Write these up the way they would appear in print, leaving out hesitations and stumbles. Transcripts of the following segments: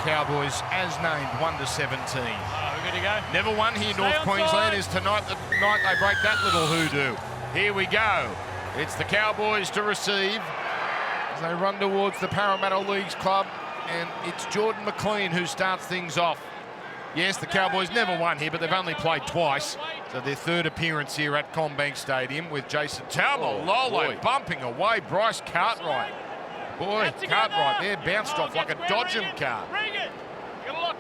Cowboys as named 1-17. We're good to go. Never won here, North Queensland. Is tonight the night they break that little hoodoo. Here we go. It's the Cowboys to receive as they run towards the Parramatta Leagues Club, and it's Jordan McLean who starts things off. Yes, the Cowboys never won here, but they've only played twice. So their third appearance here at CommBank Stadium with Jason Taumalo bumping away Bryce Cartwright. Boy, Cartwright there bounced off like a dodgem car.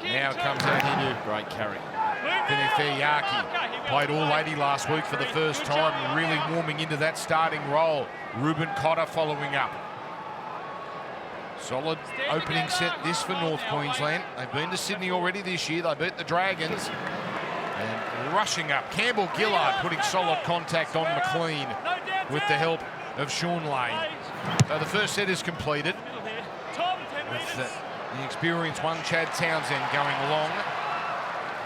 Now comes out here. Great carry. Finiferyaki played all 80 last week for the first time, really warming into that starting role. Ruben Cotter following up. Solid opening set this for North Queensland. They've been to Sydney already this year. They beat the Dragons. And rushing up, Campbell Gillard putting solid contact on McLean with the help of Sean Lane. So the first set is completed with the experienced one, Chad Townsend, going along.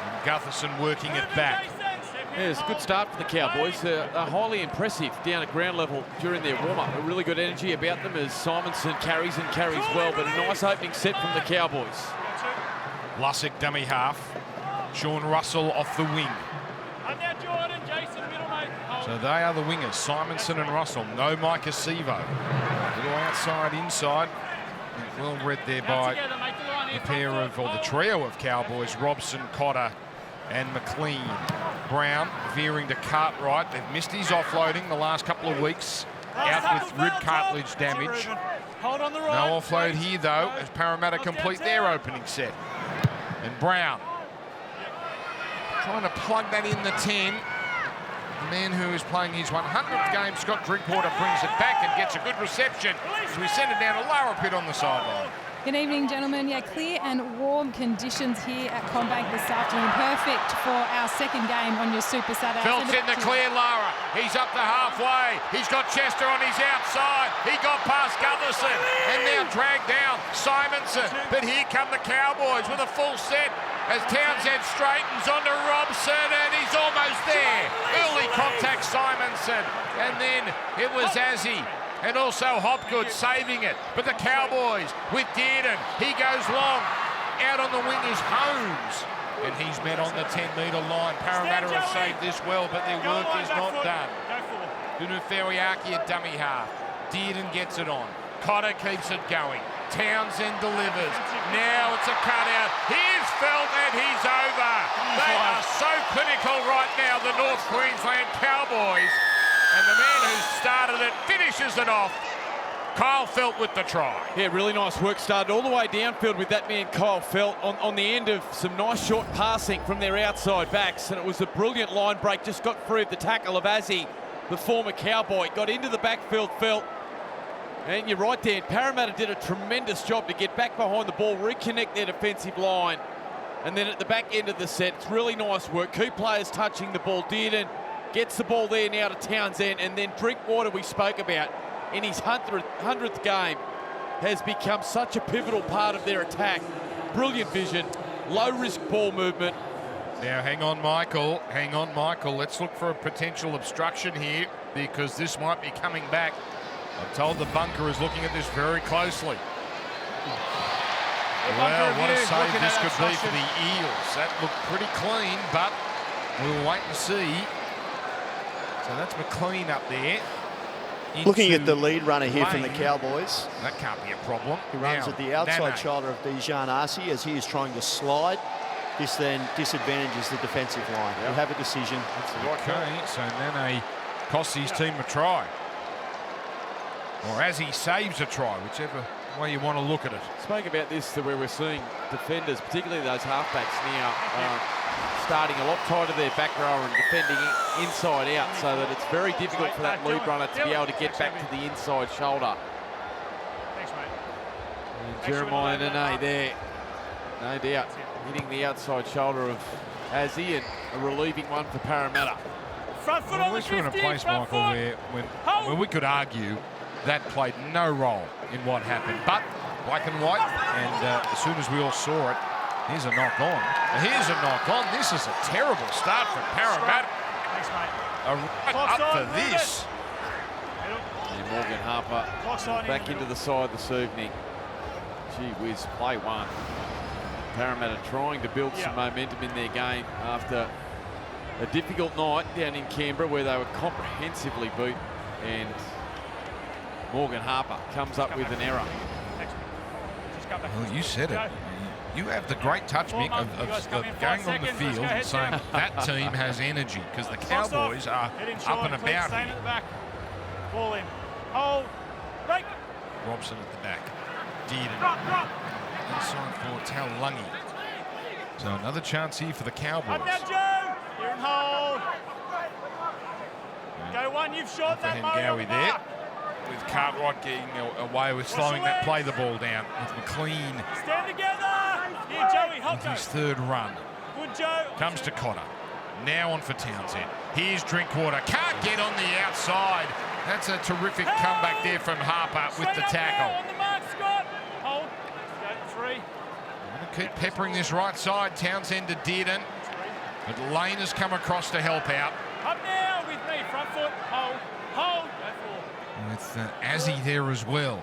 And Gutherson working it back. Yeah, it's a good start for the Cowboys. They're highly impressive down at ground level during their warm-up. A really good energy about them as Simonson carries well, but a nice opening set from the Cowboys. Lussick dummy half. Sean Russell off the wing. So they are the wingers, Simonson and Russell. No Mike Acevo. Little outside, inside. Well read there by the pair of, or the trio of Cowboys, Robson, Cotter and McLean. Brown veering to Cartwright. They've missed his offloading the last couple of weeks. Out with rib cartilage damage. No offload here though, as Parramatta complete their opening set. And Brown trying to plug that in the 10. The man who is playing his 100th game, Scott Drinkwater, brings it back and gets a good reception as we send it down to Lara Pitt on the sideline. Good evening, gentlemen. Yeah, clear and warm conditions here at CommBank this afternoon. Perfect for our second game on your Super Saturday. Felt's in the clear, Lara. He's up to halfway. He's got Chester on his outside. He got past Gutherson and now dragged down Simonson. But here come the Cowboys with a full set as Townsend straightens onto Robson and he's almost there. Early contact Simonson. And then it was Azzy. And also Hopgood saving it. But the Cowboys with Dearden. He goes long. Out on the wing is Holmes. And he's met on the 10-metre line. Parramatta have saved this well, but their work is not done. Finiferyaki a dummy half. Dearden gets it on. Cotter keeps it going. Townsend delivers. Now it's a cutout. Here's Felt and he's over. They are so clinical right now, the North Queensland Cowboys. And the man who started it finishes it off. Kyle Felt with the try. Yeah, really nice work. Started all the way downfield with that man Kyle Felt on the end of some nice short passing from their outside backs. And it was a brilliant line break. Just got through the tackle of Azzy, the former Cowboy. Got into the backfield, Felt. And you're right there. Parramatta did a tremendous job to get back behind the ball, reconnect their defensive line. And then at the back end of the set, it's really nice work. Key players touching the ball. Dearden gets the ball there now to Townsend, and then Drinkwater, we spoke about, in his 100th game, has become such a pivotal part of their attack. Brilliant vision, low-risk ball movement. Now, hang on, Michael. Hang on, Michael. Let's look for a potential obstruction here because this might be coming back. I'm told the bunker is looking at this very closely. Well, what a save this could be for the Eels. That looked pretty clean, but we'll wait and see. So that's McLean up there. Looking at the lead runner here from the Cowboys. That can't be a problem. He runs at the outside shoulder of Dijon Arce as he is trying to slide. This then disadvantages the defensive line. He'll have a decision. Okay, so Nene costs his team a try. Or as he saves a try, whichever way you want to look at it. Spoke about this where we're seeing defenders, particularly those halfbacks now, starting a lot tighter their back row and defending inside out, so that it's very difficult for that lead runner to be able to get back to the inside shoulder. Thanks, mate. And Jeremiah Nene there, no doubt, hitting the outside shoulder of Azzy, and a relieving one for Parramatta. Front foot Well, we're in a place, Michael, where when we could argue that played no role in what happened, but black and white, and as soon as we all saw it, here's a knock on. Here's a knock on. This is a terrible start for Parramatta. Thanks, mate. Up for this. And Morgan Harper back into the side this evening. Gee whiz, play one. Parramatta trying to build some momentum in their game after a difficult night down in Canberra where they were comprehensively beat, and Morgan Harper comes up with an error. Well, you said it. You have the great touch, Mick, of going on the field and saying that team has energy, because the Cowboys are up and about here. Ball in. Hold. Break. Robson at the back. Dearden. Inside for Taulungi. So another chance here for the Cowboys. Up now, Joe. Here and hold. Go one, you've shot that Hengawi there, with Cartwright getting away with slowing that play the ball down, with McLean. Stand together. Here, Joey, help with his third run. Good, Joe. Comes to Cotter. Now on for Townsend. Here's Drinkwater. Can't get on the outside. That's a terrific comeback there from Harper with the tackle. On the mark, Scott. Hold. Go 3. I'm going to keep peppering this right side. Townsend to Dearden. But Lane has come across to help out. Up now with me. Front foot. Hold. Hold. Go 4. With Azzy there as well.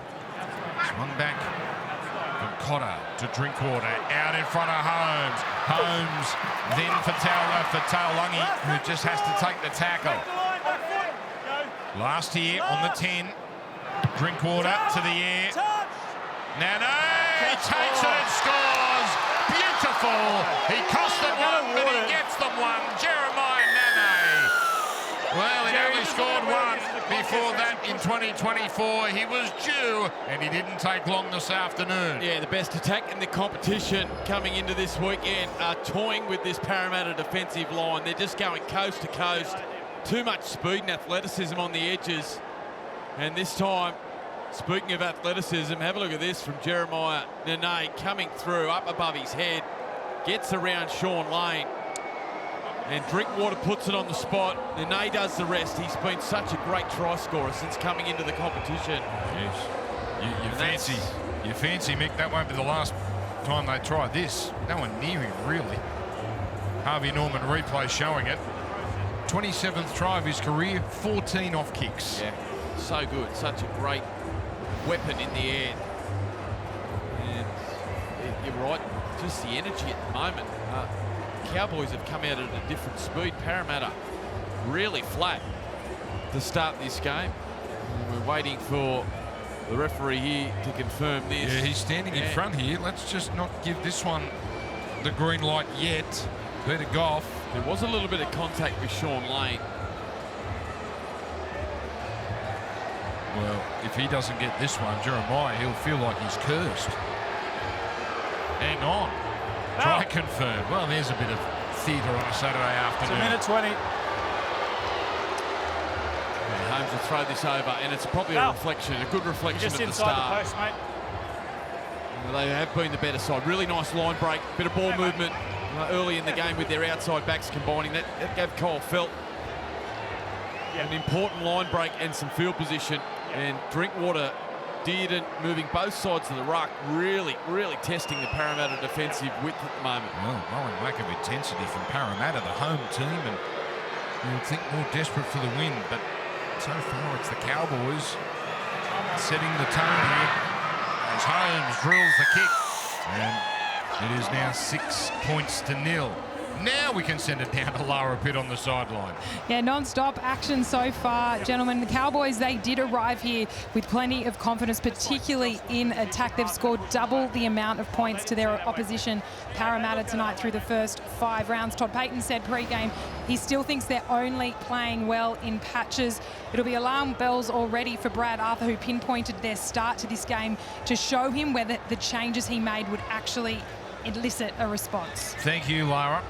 Swung back from Cotter to Drinkwater. Out in front of Holmes. Holmes then for Taulungi, who just has to take the tackle. Last here on the 10. Drinkwater to the air. Nano takes it and scores. Beautiful. He cost them one, but he gets them one. Jeremiah Nane. Well, he only scored one before that in 2024. He was due, and he didn't take long this afternoon. Yeah, the best attack in the competition coming into this weekend are toying with this Parramatta defensive line. They're just going coast to coast. Too much speed and athleticism on the edges. And this time, speaking of athleticism, have a look at this from Jeremiah Nene coming through up above his head. Gets around Sean Lane. And Drinkwater puts it on the spot. Nene does the rest. He's been such a great try scorer since coming into the competition. Yes. You fancy, Mick, that won't be the last time they try this. No one near him, really. Harvey Norman replay showing it. 27th try of his career, 14 off kicks. Yeah, so good. Such a great weapon in the air. And you're right, just the energy at the moment. Cowboys have come out at a different speed. Parramatta really flat to start this game. And we're waiting for the referee here to confirm this. Yeah, he's standing in front here. Let's just not give this one the green light yet. Peter Goff. There was a little bit of contact with Sean Lane. Well, if he doesn't get this one, Jeremiah, he'll feel like he's cursed. Hang on. Try confirm. Well, there's a bit of theatre on a Saturday afternoon. It's a minute 20. And Holmes will throw this over, and it's probably a reflection, a good reflection Just of the inside start. the post, mate. They have been the better side. Really nice line break, bit of ball movement early in the game with their outside backs combining. That gave Cole Felt an important line break and some field position. And Drinkwater, Dearden moving both sides of the ruck, really testing the Parramatta defensive width at the moment. Well, rolling lack of intensity from Parramatta, the home team, and you would think more desperate for the win, but so far it's the Cowboys setting the tone here as Holmes drills the kick, and it is now 6 points to 0. Now we can send it down to Lara Pitt on the sideline. Yeah, non-stop action so far. Gentlemen, the Cowboys, they did arrive here with plenty of confidence, particularly in attack. They've scored double the amount of points to their opposition, Parramatta, tonight through the first 5 rounds. Todd Payten said pre-game he still thinks they're only playing well in patches. It'll be alarm bells already for Brad Arthur, who pinpointed their start to this game to show him whether the changes he made would actually elicit a response. Thank you, Lara.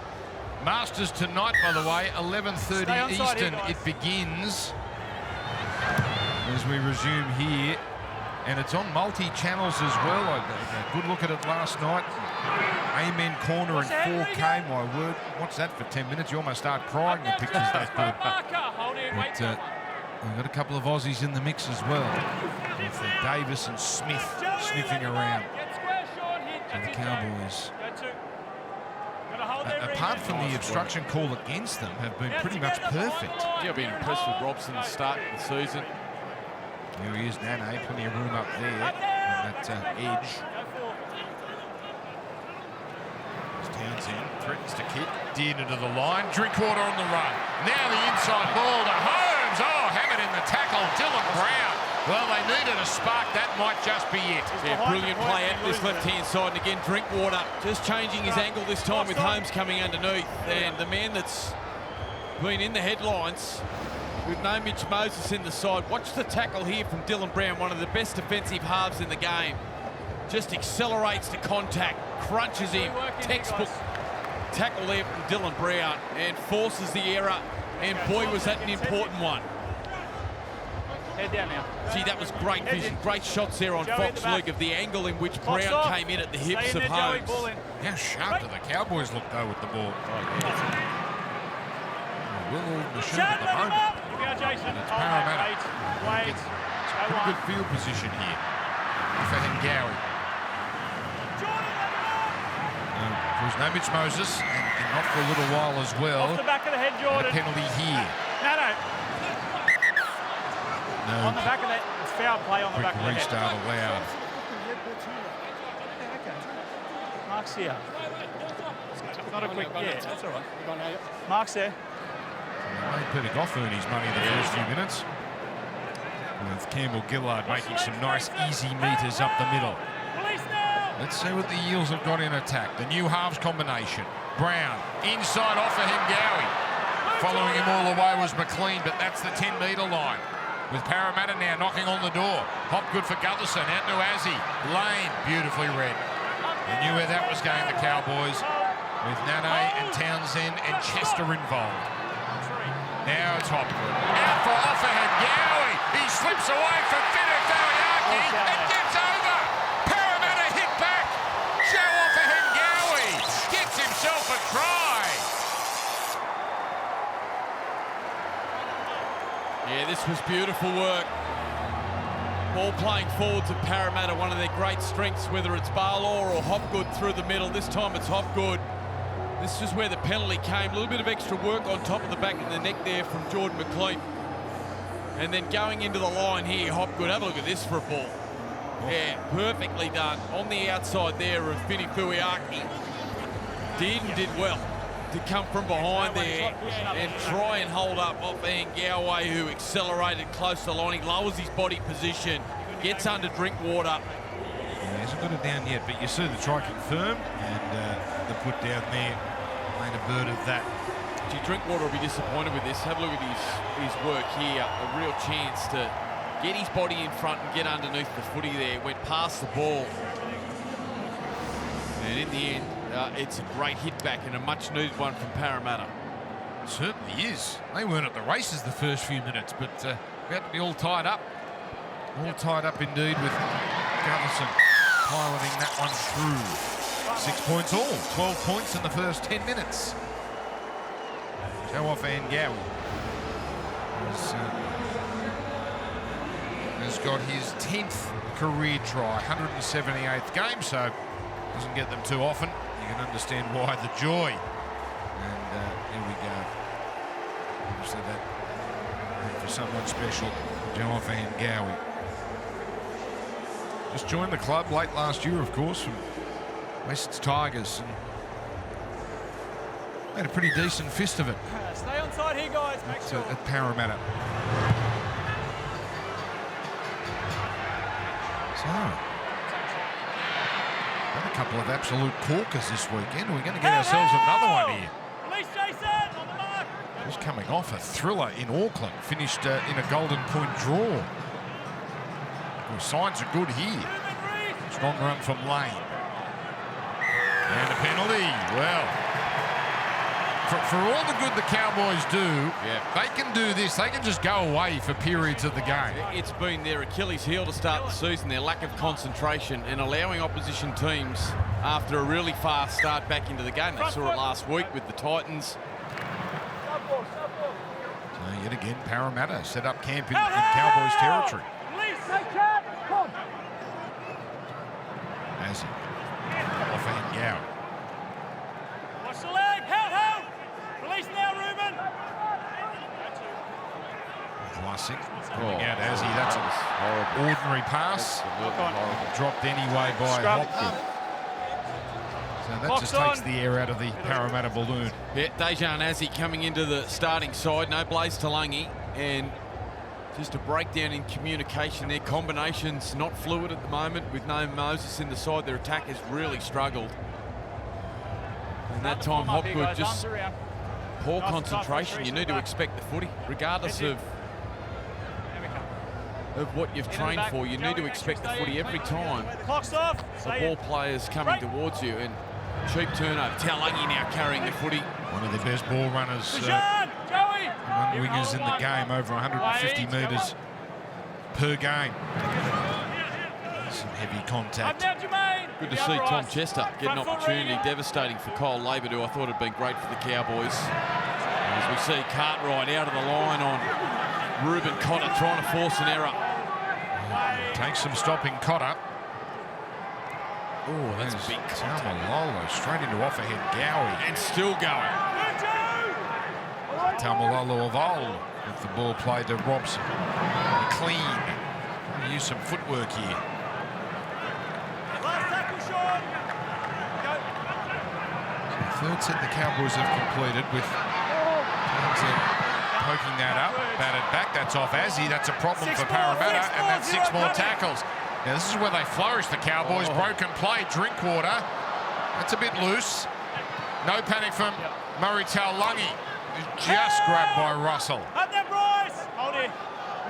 Masters tonight, by the way, 11:30 Eastern. It begins as we resume here, and it's on multi-channels as well. I had a good look at it last night. Amen Corner in 4K. My word, what's that for 10 minutes? You almost start crying. The pictures that good. But we've got a couple of Aussies in the mix as well, with Davis and Smith sniffing around. So the Cowboys, apart from the obstruction call against them, have been pretty much perfect. Yeah, I've been impressed with Robson's start of the season. There he is, Nane, plenty of room up there on that edge. Townsend threatens to kick. Dearden into the line. Drinkwater on the run. Now the inside ball to Holmes. Oh, hammered in the tackle. Dylan Brown. Well, they needed a spark. That might just be it. Yeah, brilliant play out this left-hand side. And again, Drinkwater just changing his angle this time with Holmes coming underneath. And the man that's been in the headlines with no Mitch Moses in the side. Watch the tackle here from Dylan Brown, one of the best defensive halves in the game. Just accelerates to contact, crunches him. Textbook tackle there from Dylan Brown and forces the error. And boy, was that an important one. Head down now. Gee, that was great vision. Great shots there on Fox League of the angle in which Brown came in at the hips of Holmes. How sharp do the Cowboys look, though, with the ball? Will Machine at the moment. And it's Parramatta. Gets pretty good field position here for Hengawi. There's no Mitch Moses, and not for a little while as well. Off the back of the head, Jordan. And a penalty here. No. On the back of that, it's foul play on the back of the head. Restart allowed. Mark's here. It's not a quick, yeah, that's all right. Mark's there. Made Peter Goff earn his money the first few minutes. With Campbell Gillard making some nice easy meters up the middle. Let's see what the Eels have got in attack. The new halves combination. Brown, inside off for Hengawi. Following him all the way was McLean, but that's the 10-metre line. With Parramatta now knocking on the door. Hopgood for Gutherson, out to Azzy. Lane, beautifully read. They knew where that was going, the Cowboys, with Nane and Townsend and Chester involved. Now it's Hopgood. Out for offer Hengawi. He slips away from Finney Fariaki and gets over. Parramatta hit back. Show off for Hengawi. Gets himself a try. Yeah, this was beautiful work. Ball playing forwards of Parramatta, one of their great strengths, whether it's Barlaw or Hopgood through the middle. This time it's Hopgood. This is where the penalty came. A little bit of extra work on top of the back of the neck there from Jordan McLean. And then going into the line here, Hopgood. Have a look at this for a ball. Yeah, perfectly done. On the outside there of Finney Fuiaki. Dearden did well to come from behind there and try and hold up off Hengawi, who accelerated close to the line. He lowers his body position, gets under Drinkwater. Yeah, he hasn't got it down yet, but you see the try confirmed, and the put down there made a bird of that. Gee, Drinkwater will be disappointed with this. Have a look at his work here. A real chance to get his body in front and get underneath the footy there. Went past the ball. And in the end, it's a great hit back and a much needed one from Parramatta. It certainly is. They weren't at the races the first few minutes, but we had to be all tied up. All tied up indeed with Gutherson piloting that one through. 6 points all. 12 points in the first 10 minutes. Show off Hengawi. Has got his 10th career try, 178th game, so doesn't get them too often. You can understand why the joy. And here we go. Obviously that for someone special, Joe Hengawi. Just joined the club late last year, of course, from West's Tigers. And made a pretty decent fist of it. Stay on side here, guys. At Parramatta. So, got a couple of absolute corkers this weekend. We're going to get ourselves another one here. Release Jason on the mark. Just coming off a thriller in Auckland. Finished in a Golden Point draw. Well, signs are good here. Strong run from Lane. And a penalty. Well, for all the good the Cowboys do, they can do this. They can just go away for periods of the game. It's been their Achilles heel to start the season, their lack of concentration and allowing opposition teams after a really fast start back into the game. They saw it last week with the Titans. So yet again, Parramatta set up camp in Cowboys territory. As off Hengawi. Watch the leg. Help. Release now, Ruben. Classic. Coming out Azzy. That's an ordinary pass. Dropped anyway by Hopgood. So that just takes the air out of the Parramatta balloon. Yeah, Dejan Azzi coming into the starting side. No Blaze Talangi. And just a breakdown in communication. Their combination's not fluid at the moment with no Moses in the side. Their attack has really struggled. And that time Hopgood just poor concentration. You need to expect the footy, regardless of what you've trained for. You need to expect the footy every time. The ball players coming towards you, and cheap turnover. Talangi now carrying the footy. One of the best ball runners among wingers in the game, over 150 metres per game. Some heavy contact. Good to see Tom Chester get an opportunity. Devastating for Kyle Labor, who I thought had been great for the Cowboys. As we see Cartwright out of the line on Ruben Cotter, trying to force an error. Takes some stopping Cotter. Oh, that's a big contact. Taumalolo straight into off-ahead Gowie. And still going. Taumalolo of old with the ball played to Robson. McLean. Use some footwork here. So third set the Cowboys have completed with poking that up, batted back. That's off Azzi. That's a problem for Parramatta, and that's 6 more tackles. Now this is where they flourish, the Cowboys. Broken play, Drinkwater. That's a bit loose. No panic from Murray Taulagi, who's just grabbed by Russell. Up there, Bryce! Hold it.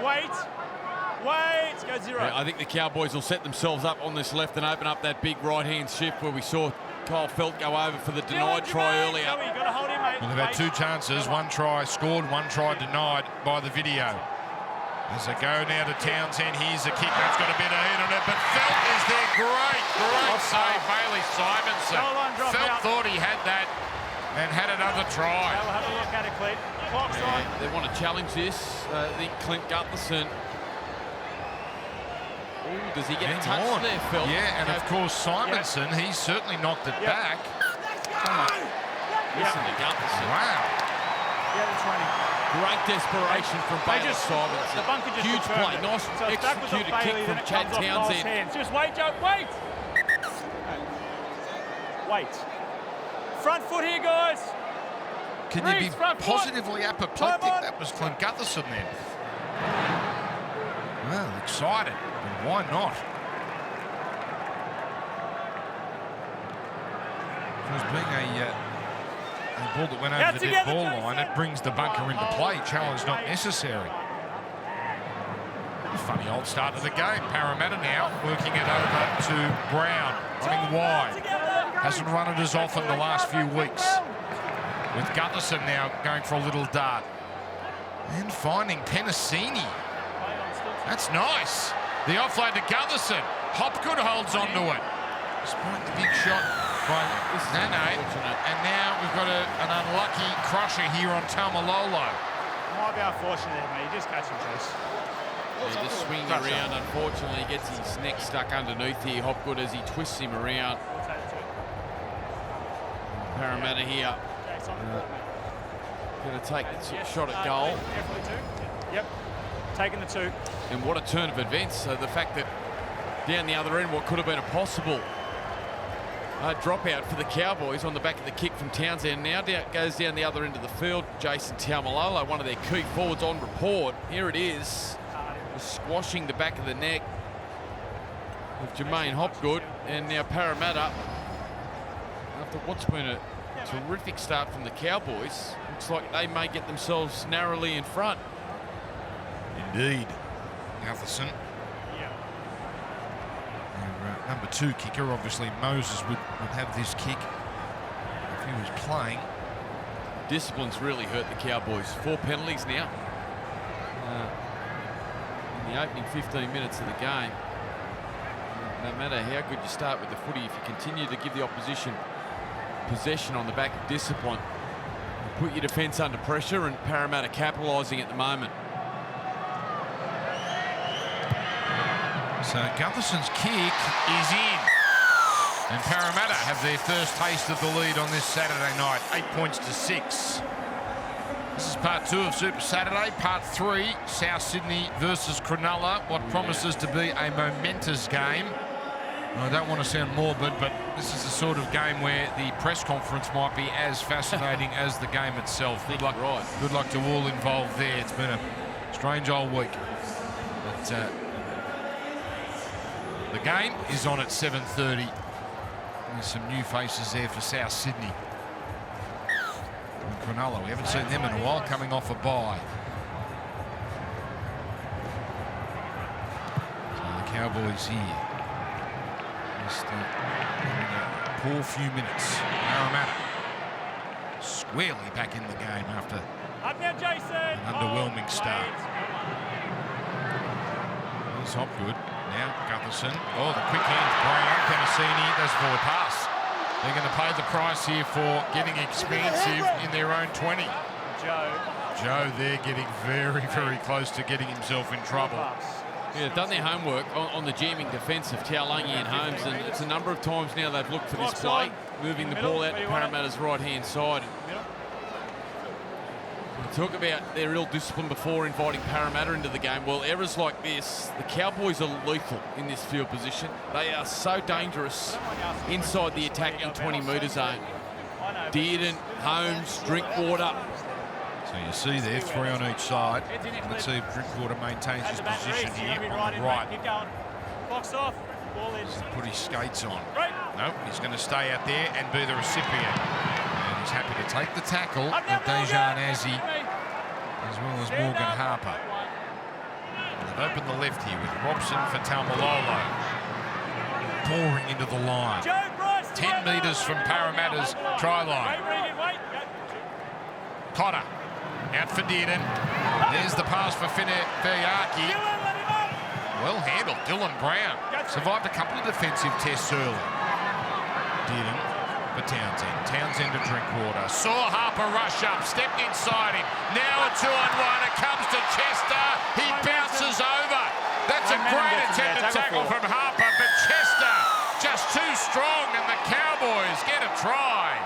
Wait. Go 0. Yeah, I think the Cowboys will set themselves up on this left and open up that big right-hand shift where we saw Kyle Felt go over for the denied try earlier. Well, they've had 2 chances, 1 try scored, 1 try denied by the video. As they go now to Townsend, here's a kick, that's got a bit of heat on it, but Felt is there, great save, Bailey Simonson. Felt thought he had that and had another try. Have a look at it, Clint. Clock's on. They want to challenge this. I think Clint Gutherson. Ooh, does he get touched there, Felt? Yeah, and of course Simonson, he's certainly knocked it back. Listen to Gutherson. Wow. Great desperation from Bailey Simonson. Huge play. Nice executed kick from Chad Townsend. Just wait, Joe, wait! Wait. Front foot here, guys. Can you be positively apoplectic? That was Clint Gutherson then. Well, excited. And why not? Because being a ball that went over the dead ball line, it brings the bunker into play. Challenge not necessary. Funny old start to the game. Parramatta now working it over to Brown, running wide. Hasn't run it as often the last few weeks. With Gutherson now going for a little dart. And finding Penasini. That's nice. The offload to Gutherson. Hopgood holds on to it. Despite the big shot by Nane. And now we've got an unlucky crusher here on Taumalolo. Might be unfortunate, mate. You just catch him, Chase. Yeah, just swinging around. Unfortunately, he gets his neck stuck underneath here. Hopgood as he twists him around. Parramatta here. Going to take the shot at goal. Yep, taking the 2. And what a turn of events. So the fact that down the other end, what could have been a possible dropout for the Cowboys on the back of the kick from Townsend. Now goes down the other end of the field. Jason Taumalolo, one of their key forwards on report. Here it is. Just squashing the back of the neck of Jermaine Hopgood. And now Parramatta, after what's been a terrific start from the Cowboys, looks like they may get themselves narrowly in front. Indeed. Gutherson. Number 2 kicker, obviously Moses would have this kick if he was playing. Discipline's really hurt the Cowboys. 4 penalties now in the opening 15 minutes of the game. No matter how good you start with the footy, if you continue to give the opposition possession on the back of discipline, you put your defence under pressure, and Parramatta capitalising at the moment. So Gutherson's kick is in. And Parramatta have their first taste of the lead on this Saturday night, 8 points to 6. This is part 2 of Super Saturday. Part 3, South Sydney versus Cronulla. What promises to be a momentous game. I don't want to sound morbid, but this is the sort of game where the press conference might be as fascinating as the game itself. Good luck, good luck to all involved there. It's been a strange old week. But the game is on at 7:30. There's some new faces there for South Sydney. And Cronulla, we haven't seen them in a while, coming off a bye. So the Cowboys here. Just having a poor few minutes. Parramatta squarely back in the game after an underwhelming start. It's Hopgood. Now Gutherson. Oh, the quick hands. Brown, Penasini does forward pass. They're going to pay the price here for getting expansive in their own 20. Joe there getting very, very close to getting himself in trouble. Yeah, they've done their homework on the jamming defence of Taulagi and Holmes, and it's a number of times now they've looked for this play, moving the ball out to Parramatta's right-hand side. We talk about their real discipline before inviting Parramatta into the game. Well, errors like this, the Cowboys are lethal in this field position. They are so dangerous inside the attacking 20-metre zone. Dearden, Holmes, Drinkwater. So you see there, 3 on each side. Let's see if Drinkwater maintains his position here on the right. Just put his skates on. Nope, he's going to stay out there and be the recipient. And he's happy to take the tackle of Dejan Azzi as well as Morgan Harper. And they've opened the left here with Robson for Taumalolo. Pouring into the line. 10 metres from Parramatta's try line. Cotter. Out for Dearden. There's the pass for Feayaki. Well handled. Dylan Brown survived a couple of defensive tests early. Dearden for Townsend. Townsend to Drinkwater. Saw Harper rush up. Stepped inside him. Now a 2-on-1. It comes to Chester. He bounces over. That's a great attempted tackle from Harper, but Chester just too strong, and the Cowboys get a try.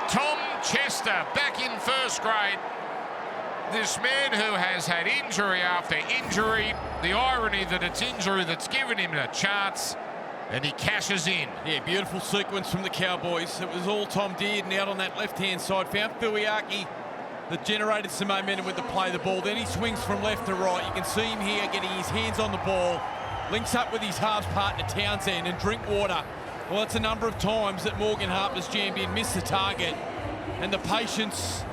Tom Chester back in first grade. This man who has had injury after injury. The irony that it's injury that's given him a chance, and he cashes in. Yeah, beautiful sequence from the Cowboys. It was all Tom Dearden out on that left-hand side. Found Feayaki that generated some momentum with the play of the ball. Then he swings from left to right. You can see him here getting his hands on the ball. Links up with his halves partner Townsend, and Drinkwater. Well, it's a number of times that Morgan Harper's jammed in, missed the target, and the patience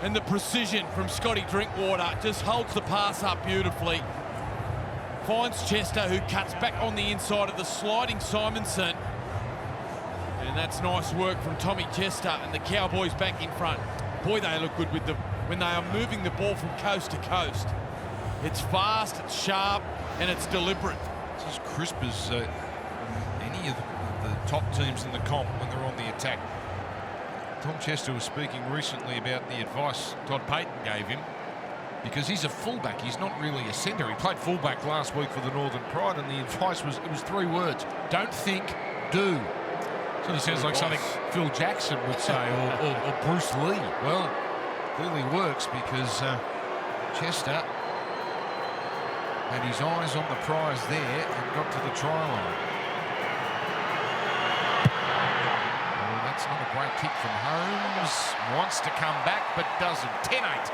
and the precision from Scotty Drinkwater just holds the pass up beautifully. Finds Chester, who cuts back on the inside of the sliding Simonson. And that's nice work from Tommy Chester, and the Cowboys back in front. Boy, they look good with when they are moving the ball from coast to coast. It's fast, it's sharp, and it's deliberate. It's as crisp as any of the top teams in the comp when they're on the attack. Tom Chester was speaking recently about the advice Todd Payton gave him, because he's a fullback. He's not really a centre. He played fullback last week for the Northern Pride, and the advice was 3 words: don't think, do. Sort of sounds like something Phil Jackson would say, or Bruce Lee. Well, clearly works, because Chester had his eyes on the prize there and got to the try line. Well, that's not a great kick from Holmes. Wants to come back, but doesn't. 10-8.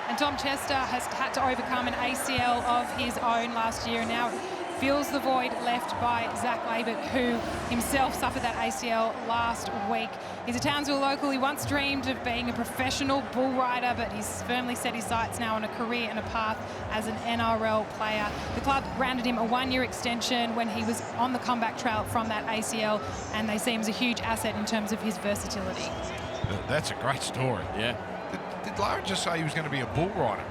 And Tom Chester has had to overcome an ACL of his own last year, and now fills the void left by Zach Labert, who himself suffered that ACL last week. He's a Townsville local. He once dreamed of being a professional bull rider, but he's firmly set his sights now on a career and a path as an NRL player. The club granted him a 1-year extension when he was on the comeback trail from that ACL, and they see him as a huge asset in terms of his versatility. That's a great story. Yeah. Did Lara just say he was going to be a bull rider?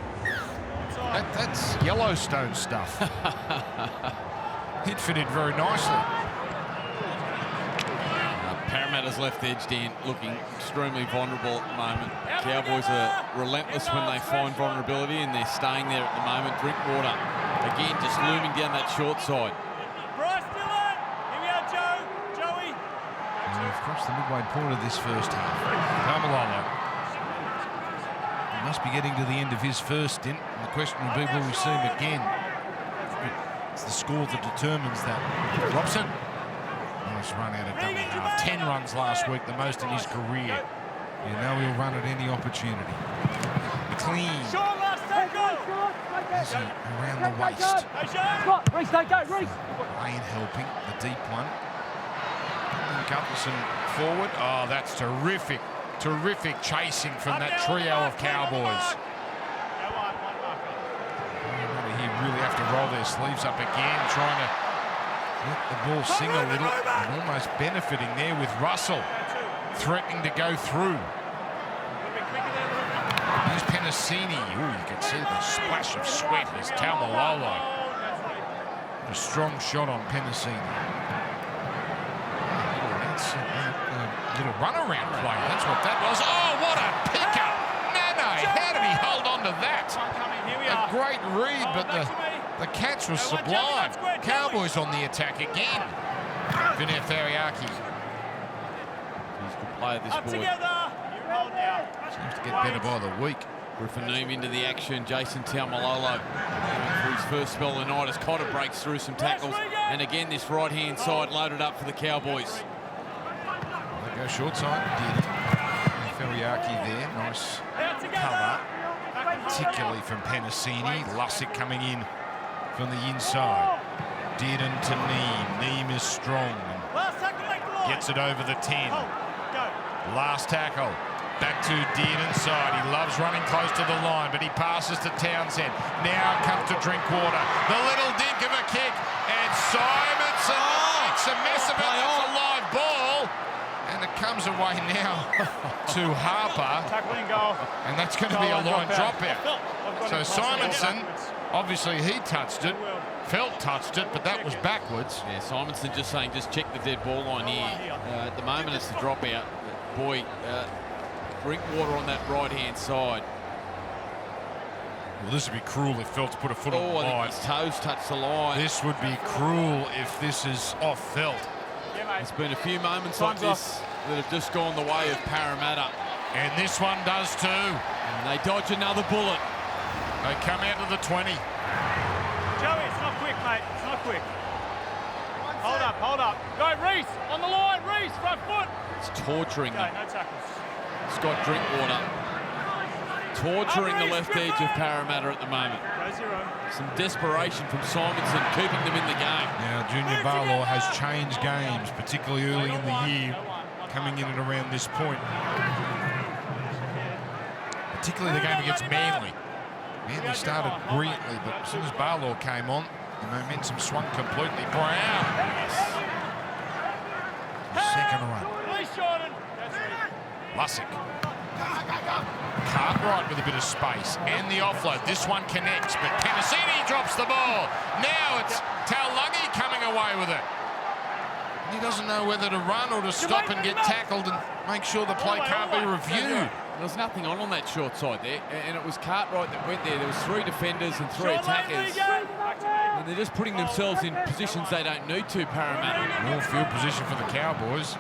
That's Yellowstone stuff. It fitted very nicely. Parramatta's left edge, Dan, looking extremely vulnerable at the moment. Cowboys are relentless when they find vulnerability, and they're staying there at the moment. Drinkwater, again, just looming down that short side. And we've crossed the midway point of this first half. Taumalolo. He must be getting to the end of his first stint. And the question will be, will we see him again? It's the score that determines that. Robson. Nice run out of dummy half. 10 runs last week, the most in his career. And now he'll run at any opportunity. Clean. As he around the waist. Lane helping, the deep one. And Gutherson forward. Oh, that's terrific. Terrific chasing from that trio of Cowboys. He really have to roll their sleeves up again, trying to let the ball sing a little, and almost benefiting there with Russell threatening to go through. Here's Penasini. Ooh, you can see the splash of sweat as Taumalolo. A strong shot on Penasini. That's a little runaround play. That's what that was. Oh, what a pickup! Nane, how did he hold on to that? A great read, but the catch was sublime. Cowboys on the attack again. Vinay Fariaki. He's a good player, this boy. Seems to get better by the week. Griffin Neame into the action. Jason Taumalolo for his first spell of the night as Cotter breaks through some tackles. And again, this right-hand side loaded up for the Cowboys. They go short side. Did Fariaki there. Nice cover. Particularly from Penasini. Lussick coming in from the inside. Dearden to Neame. Neame is strong. Gets it over the 10. Last tackle. Back to Dearden's side. He loves running close to the line, but he passes to Townsend. Now comes to Drinkwater. The little dink of a kick. And Simonson makes a mess of it. That's a live ball. And it comes away now to Harper. And that's going to be a line dropout. So Simonson, obviously he touched it. Felt touched it, but that was backwards. Yeah, Simonson just saying, just check the dead ball line here. At the moment, it's the dropout. Boy, Drinkwater on that right-hand side. Well, this would be cruel if Felt's put a foot on the line. I think his toes touch the line. This would be cruel if this is off Felt. There's been a few moments like this that have just gone the way of Parramatta. And this one does too. And they dodge another bullet. They come out to the 20. Joey, it's not quick, mate. It's not quick. Hold up, hold up. Go, Reese, on the line. Reese, front foot. It's torturing them. No tackles. Scott Drinkwater torturing the left edge of Parramatta at the moment. Go zero. Some desperation from Simonson, keeping them in the game. Now, Junior Barlaw has changed games, particularly early in the year, coming in at around this point. Particularly the game against Manly. Manly started brilliantly, but as soon as Barlaw came on, the momentum swung completely. Brown. Second run. Lussick. Cartwright with a bit of space. And the offload. This one connects, but Penasini drops the ball. Now it's Taulagi coming away with it. He doesn't know whether to run or to stop and get tackled and make sure the play can't be reviewed. There was nothing on that short side there, and it was Cartwright that went there. There was 3 defenders and 3 attackers. And they're just putting themselves in positions they don't need to, Parramatta. More field position for the Cowboys.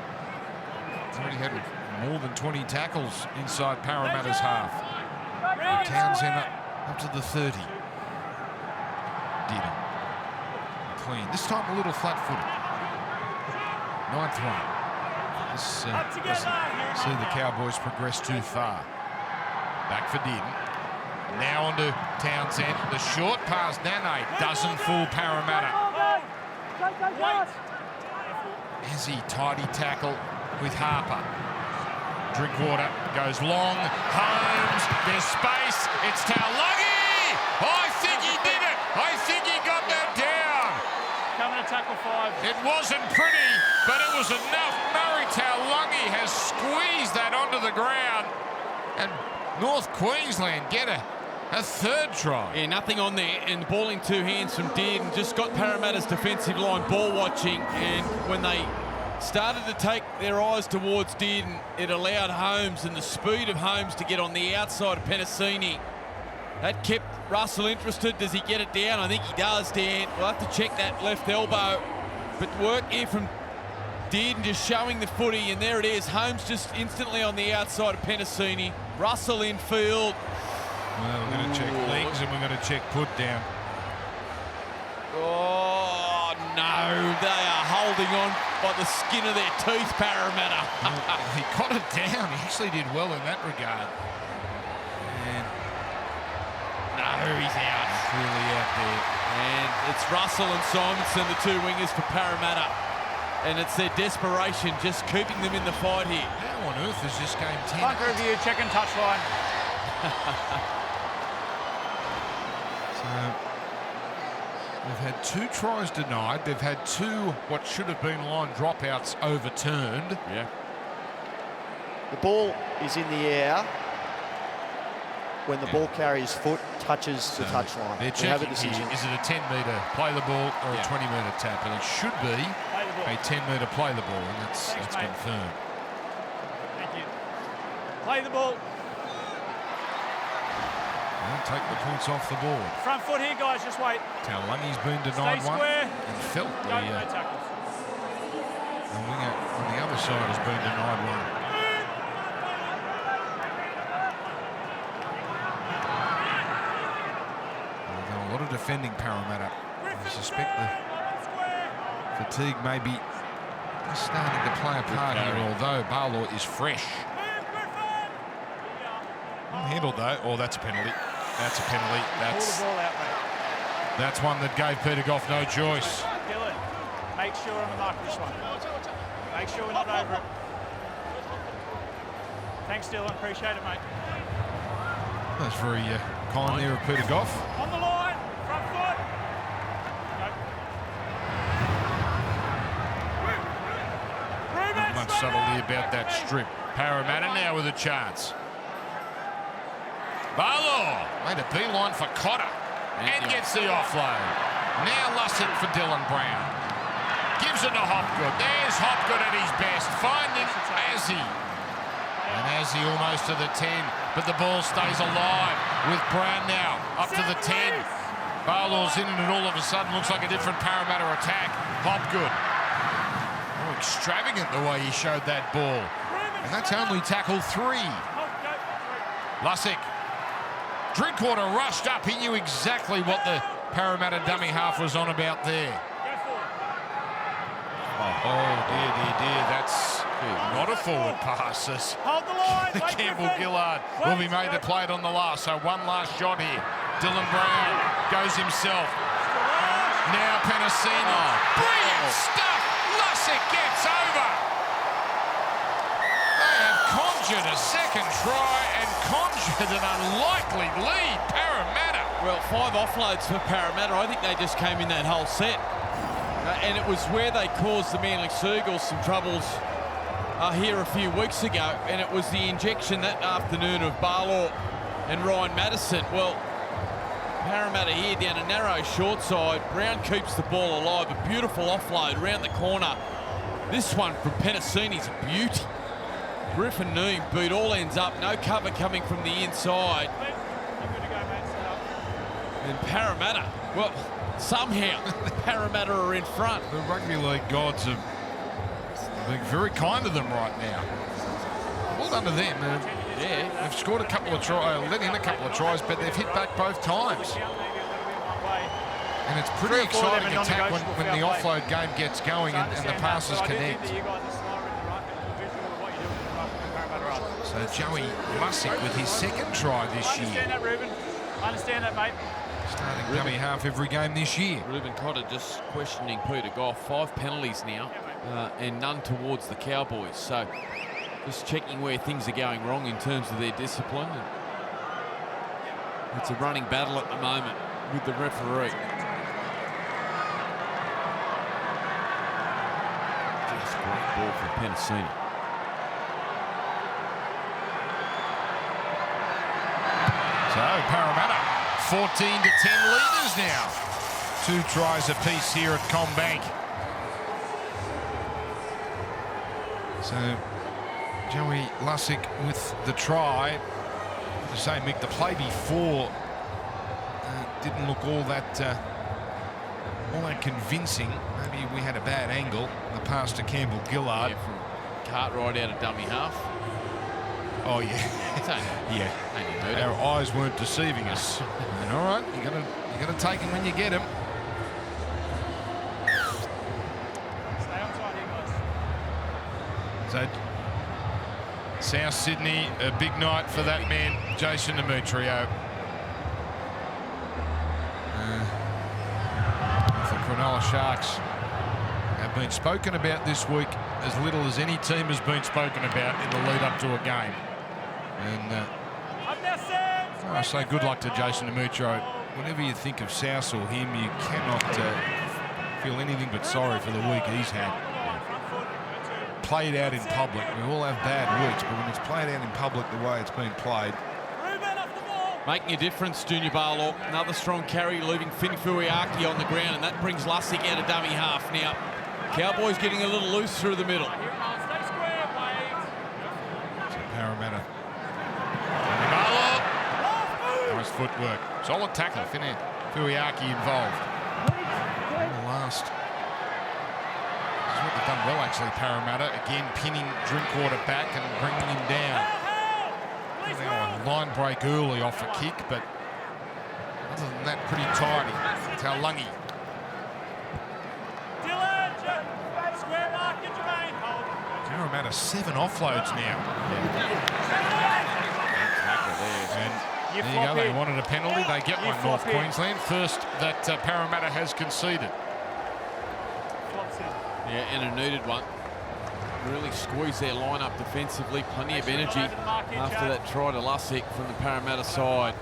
Already had more than 20 tackles inside Parramatta's half. Townsend up to the 30. Did clean. This time a little flat-footed. 9th run. This doesn't see the Cowboys progress too far. Back for Dearden. Now onto Townsend. The short pass, Nane, doesn't fool Parramatta. As he tidy tackle with Harper. Drinkwater goes long. Holmes, there's space. It's Taulagi. I think he did it. I think he got that down. Coming to tackle 5. It wasn't pretty, but it was enough. Murray Taulagi has squeezed that onto the ground. And North Queensland get a 3rd try. Yeah, nothing on there, and the ball in 2 hands from Dearden just got Parramatta's defensive line ball watching, and when they started to take their eyes towards Dearden, it allowed Holmes and the speed of Holmes to get on the outside of Penasini. That kept Russell interested. Does he get it down? I think he does, Dan. We'll have to check that left elbow. But work here from Dearden just showing the footy, and there it is. Holmes just instantly on the outside of Penasini. Russell in field. Well, we're going to check legs and we're going to check put down. Oh, no. They are holding on by the skin of their teeth, Parramatta. He got it down. He actually did well in that regard. And No, he's out. clearly out there. And it's Russell and Simonson, the two wingers for Parramatta. And it's their desperation just keeping them in the fight here. How on earth is this game 10? Bunker review, check and touchline. So they've had 2 tries denied. They've had 2 what should have been line dropouts overturned. Yeah. The ball is in the air when the ball carrier's foot touches the touchline. They're We have a checking decision. here. Is it a 10-metre play the ball or Yeah. a 20-metre tap? And it should be Play the ball. a 10-metre play the ball, and that's Thanks, mate. confirmed. Thank you. Play the ball. Well, take the points off the board. Front foot here, guys. Just wait. Taulungi's been Stay denied one square. and felt the No tackles. winger on the other side has been denied one. They've done a lot of defending, Parramatta. I suspect the fatigue may be starting to play a part here, although Barlaw is fresh. Well handled though. Oh, that's a penalty. That's a penalty. Pull the ball out, mate. That's one that gave Peter Goff no choice. Dylan, make sure on the mark of this one. Make sure we're not over it. Thanks, Dylan. Appreciate it, mate. That's very kind there of Peter Goff. On the line, front foot. Not much subtlety about that strip. Parramatta now with a chance. Barlaw made a beeline for Cotter and gets the offload. Now Lussick for Dylan Brown. Gives it to Hopgood. There's Hopgood at his best. Finding Azzy. And Azzy almost to the 10, but the ball stays alive with Brown now up to the 10. Barlaw's in and all of a sudden looks like a different Parramatta attack. Hopgood. Oh, extravagant the way he showed that ball. And that's only tackle 3. Lussick. Drinkwater rushed up. He knew exactly what the Parramatta dummy half was on about there. Oh, dear. That's not a forward pass. Hold the line. Wait, Campbell Griffin. Gillard will be made to play it on the last. So one last shot here. Dylan Brown goes himself. Now Penasini. Brilliant stuff. Lussick gets over. They have conjured a second try and conjured an unlikely lead. Parramatta. Well, 5 offloads for Parramatta. I think they just came in that whole set. And it was where they caused the Manly Seagulls some troubles here a few weeks ago. And it was the injection that afternoon of Barlaw and Ryan Madison. Well, Parramatta here down a narrow short side. Brown keeps the ball alive. A beautiful offload round the corner. This one from Penasini's a beauty. Griffin Neem beat all ends up. No cover coming from the inside. And Parramatta, well, somehow Parramatta are in front. The rugby league gods have been very kind to them right now. Well done to them. They've scored a couple of tries, let in a couple of tries, but they've hit back both times. And it's pretty exciting attack when the offload game gets going and the passes connect. So Joey Lussick with his second try this I understand year. that, Ruben. I understand that, mate. Starting dummy half every game this year. Reuben Cotter just questioning Peter Goff. 5 penalties now and none towards the Cowboys. So just checking where things are going wrong in terms of their discipline. It's a running battle at the moment with the referee. Just great ball from Penasini. So Parramatta 14 to 10 leaders now. 2 tries apiece here at CommBank. So Joey Lussick with the try. To say, Mick, the play before didn't look all that convincing. Maybe we had a bad angle. The pass to Campbell Gillard. Yeah, from Cartwright out of dummy half. Oh yeah, yeah. Our eyes weren't deceiving us. And all right, you gotta take him when you get him. So South Sydney, a big night for that man, Jason Demetrio. The Cronulla Sharks have been spoken about this week as little as any team has been spoken about in the lead up to a game. And I say good luck to Jason Demetrio. Whenever you think of South or him, you cannot feel anything but sorry for the week he's had. Played out in public. We all have bad weeks, but when it's played out in public the way it's been played. Making a difference, Junior Barlow. Another strong carry, leaving Fuiaki on the ground, and that brings Lussick out of dummy half now. Cowboys getting a little loose through the middle. So Parramatta. Nice footwork. Solid tackle. Fuiaki involved. Last. This is what they've done well, actually, Parramatta. Again, pinning Drinkwater back and bringing him down. Now a line break early off a kick, but other than that, pretty tidy. Taulagi. Parramatta 7 offloads now. And there you go, they wanted a penalty. They get one, North Queensland. First that Parramatta has conceded. Yeah, and a needed one. Really squeeze their line up defensively. Plenty of energy after that try to Lussick from the Parramatta side.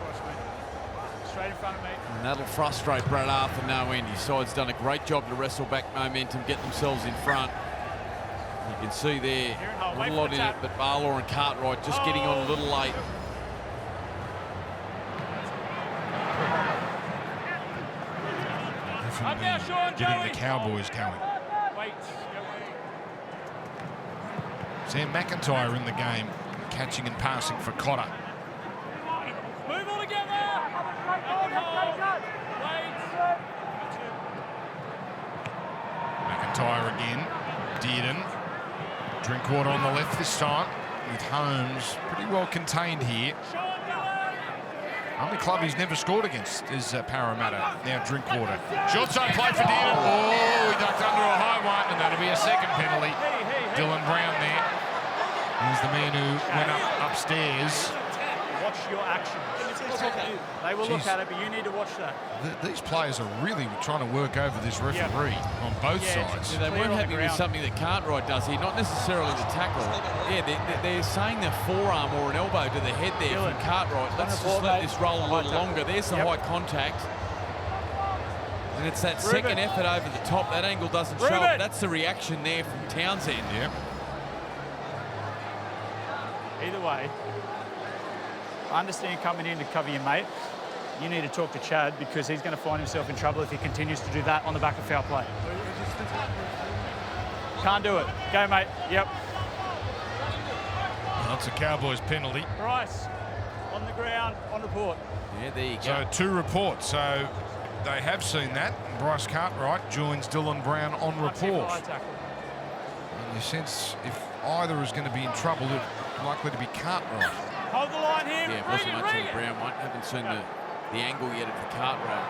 And that'll frustrate Brad Arthur no end. His side's done a great job to wrestle back momentum, get themselves in front. You can see there, a little lot in it, but Barlaw and Cartwright just getting on a little late. Definitely getting the Cowboys going. Sam McIntyre in the game, catching and passing for Cotter. Move all together. McIntyre again. Dearden. Drinkwater on the left this time, with Holmes pretty well contained here. Only club he's never scored against is Parramatta. Now Drinkwater. Short side play for Dearden. Oh, he ducked under a high one, and that'll be a second penalty. Dylan Brown there. He's the man who went upstairs. Watch your actions. They will look at it, but you need to watch that. These players are really trying to work over this referee on both sides. Yeah, they weren't happy with something that Cartwright does here, not necessarily the tackle. Yeah, they're saying the forearm or an elbow to the head there from Cartwright. Let's just let this roll a little longer. There's the high contact. And it's that second effort over the top. That angle doesn't show up. That's the reaction there from Townsend. Yeah. Either way, I understand coming in to cover your mate. You need to talk to Chad because he's going to find himself in trouble if he continues to do that on the back of foul play. Can't do it. Go, mate. Yep. That's a Cowboys penalty. Bryce, on the ground, on report. Yeah, there you go. So 2 reports. So they have seen that. Bryce Cartwright joins Dylan Brown on report. And you sense if either is going to be in trouble, it's likely to be Cartwright. Hold the line here. Yeah, it wasn't much of the Brown one. Haven't seen the angle yet of the Cartwright.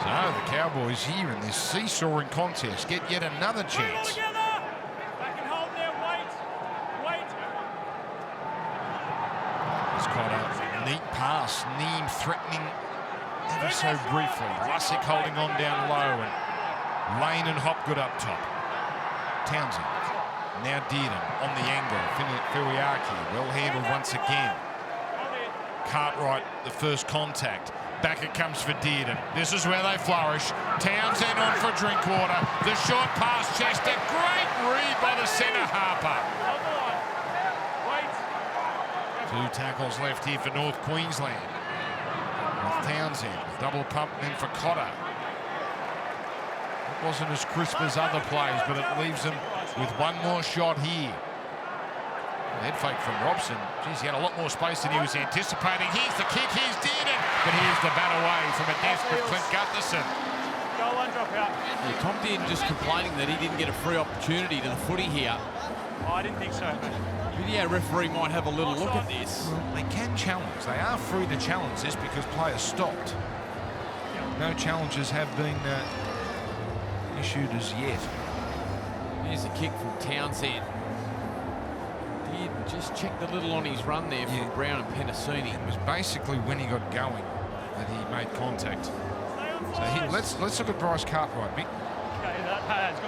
So the Cowboys here in this seesawing contest get yet another chance. Back and hold there. Wait. It's quite a neat pass. Neem threatening ever so briefly. Lussick holding on down low, and Lane and Hopgood up top. Townsend. Now Dearden on the angle. Fuiaki well handled once again. Cartwright, the first contact. Back it comes for Dearden. This is where they flourish. Townsend on for Drinkwater. The short pass, Chester. Great read by the centre, Harper. 2 tackles left here for North Queensland. With Townsend, double pump then for Cotter. It wasn't as crisp as other plays, but it leaves them with one more shot here. Head fake from Robson. Geez, he had a lot more space than he was anticipating. Here's the kick, here's Dearden. But here's the bat away from a desperate Clint Gutherson. Goal line drop out. Yeah, Tom Dearden just complaining that he didn't get a free opportunity to the footy here. Oh, I didn't think so, mate. Video referee might have a little look at this. Well, they can challenge. They are free to challenge this because players stopped. No challenges have been issued as yet. Here's a kick from Townsend. just checked a little on his run there from Brown and Penasini. It was basically when he got going that he made contact. So let's look at Bryce Cartwright, Mick.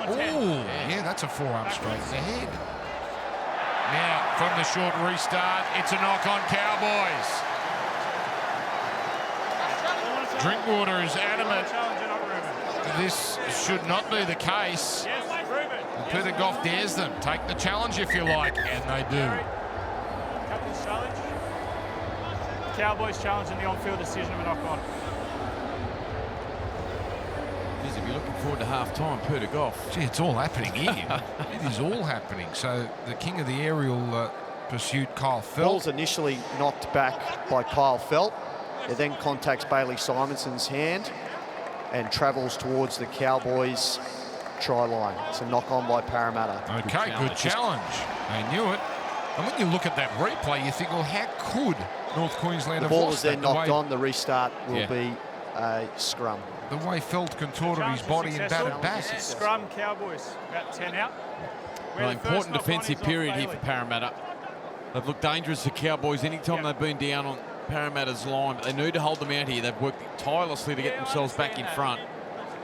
Oh, yeah, that's a forearm straight in the head. Now, from the short restart, it's a knock on Cowboys. Drinkwater is adamant this should not be the case. Peter Goff dares them. Take the challenge if you like, and they do. Captain's challenge. Cowboys challenging the on-field decision of a knock-on. If you're looking forward to half-time, Peter Goff. Gee, it's all happening here. It is all happening. So the king of the aerial pursuit, Kyle Felt. Ball's initially knocked back by Kyle Felt. It then contacts Bailey Simonson's hand and travels towards the Cowboys' try line. It's a knock-on by Parramatta. Okay, good challenge. They knew it. And when you look at that replay, you think, well, how could North Queensland have The ball lost was then that? knocked on. The restart will be a scrum. The way Felt contorted his body and batted back. Scrum Cowboys, about 10 out. Well, important defensive period here for Parramatta. They've looked dangerous to Cowboys anytime they've been down on Parramatta's line, but they need to hold them out here. They've worked tirelessly to get themselves back in front.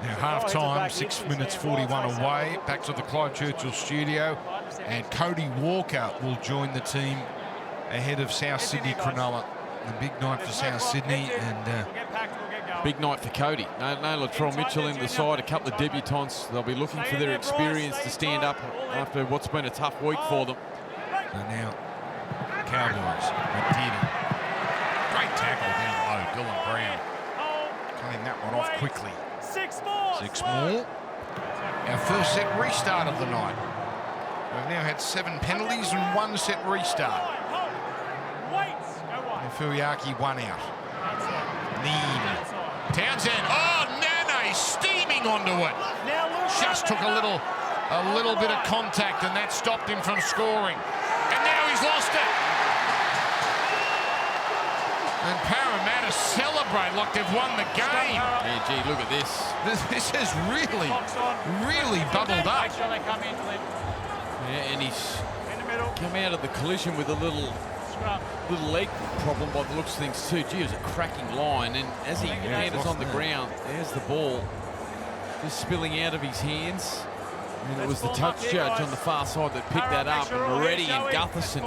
Now half-time, 6 minutes 41 away. Back to the Clive Churchill studio. And Cody Walker will join the team ahead of South Sydney Cronulla. The big night for South Sydney, and big night for Cody. No Latrell Mitchell in the side, a couple of debutants. They'll be looking for their experience to stand up after what's been a tough week for them. So now, Cowboys, McDinney. Great tackle down low, Dylan Brown. Cutting that one off quickly. 6 more. Our first set restart of the night. We've now had 7 penalties and 1 set restart. And Fuyaki 1 out. Need. Townsend. Oh, Nane steaming onto it. Just took a little bit of contact, and that stopped him from scoring. And now he's lost it. And Parramatta celebrate like they've won the game. Yeah, gee, look at this. This has really bubbled up. Yeah, and he's come out of the collision with a little leg problem by the looks of things too. Gee, it was a cracking line, and as he landed on the ground, there's the ball just spilling out of his hands. And it was the touch judge on the far side that picked that up, and Moretti and Gutherson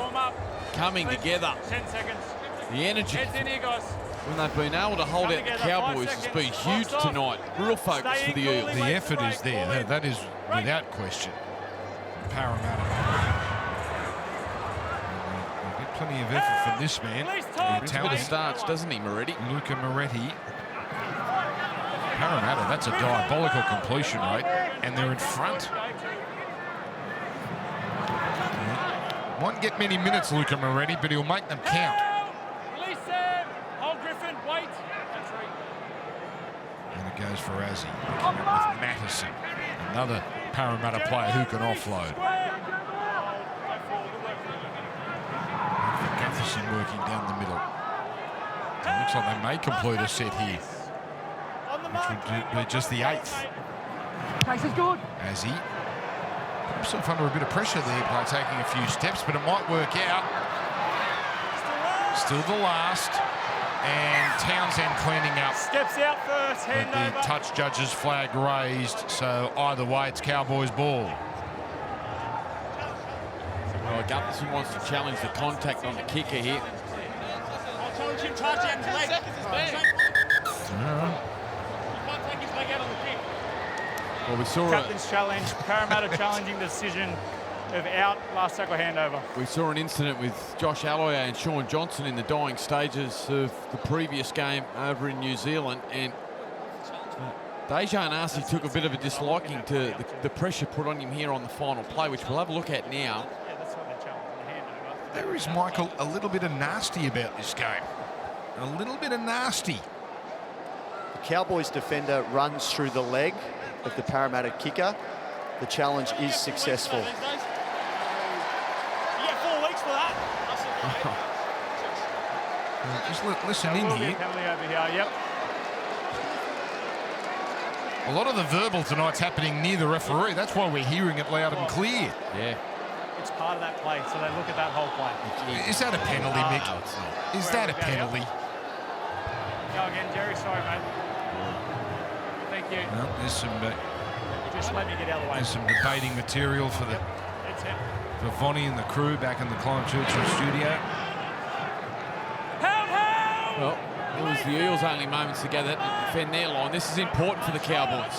coming together. 10 seconds. The energy when they've been able to hold out the Cowboys has been huge tonight. Real focus for the Eels. The effort is there. That is without question. Parramatta. We'll get plenty of effort from this man. Brings a bit of starch, doesn't he, Moretti? Luca Moretti. Parramatta, that's a diabolical completion rate, and they're in front. Won't get many minutes, Luca Moretti, but he'll make them count. And it goes for Azzy. Picking up with Matteson, another Parramatta player who can offload. Gutherson working down the middle. It looks like they may complete a set here, which would be just the 8th. Azzy put himself under a bit of pressure there by taking a few steps, but it might work out. Still the last. And Townsend cleaning up. Steps out first, hand with the touch judge's flag raised, so either way it's Cowboys ball. Well, Gutherson wants to challenge the contact on the kicker here. I'll challenge him, charge out his leg. Well, we saw Captain's challenge, Parramatta challenging the decision of out, last tackle handover. We saw an incident with Josh Alloy and Sean Johnson in the dying stages of the previous game over in New Zealand, and Dejan Arce took a bit of a disliking to the pressure put on him here on the final play, which we'll have a look at now. Yeah, that's why they're challenging the handover. There is, Michael, a little bit of nasty about this game. A little bit of nasty. The Cowboys defender runs through the leg of the Parramatta kicker. The challenge is successful. Just listen in here. Yep. A lot of the verbal tonight's happening near the referee. That's why we're hearing it loud and clear. Yeah. it's part of that play, so they look at that whole play. Is that a penalty, Mick? No, it's not. Is that a penalty? Go again, Jerry. Sorry, mate. Thank you. Well, there's some Just let me get out of the way. there's some debating material for That's it. Vonnie and the crew back in the Clive Churchill studio. Well, it was the Eels' only moments together to defend their line. This is important for the Cowboys.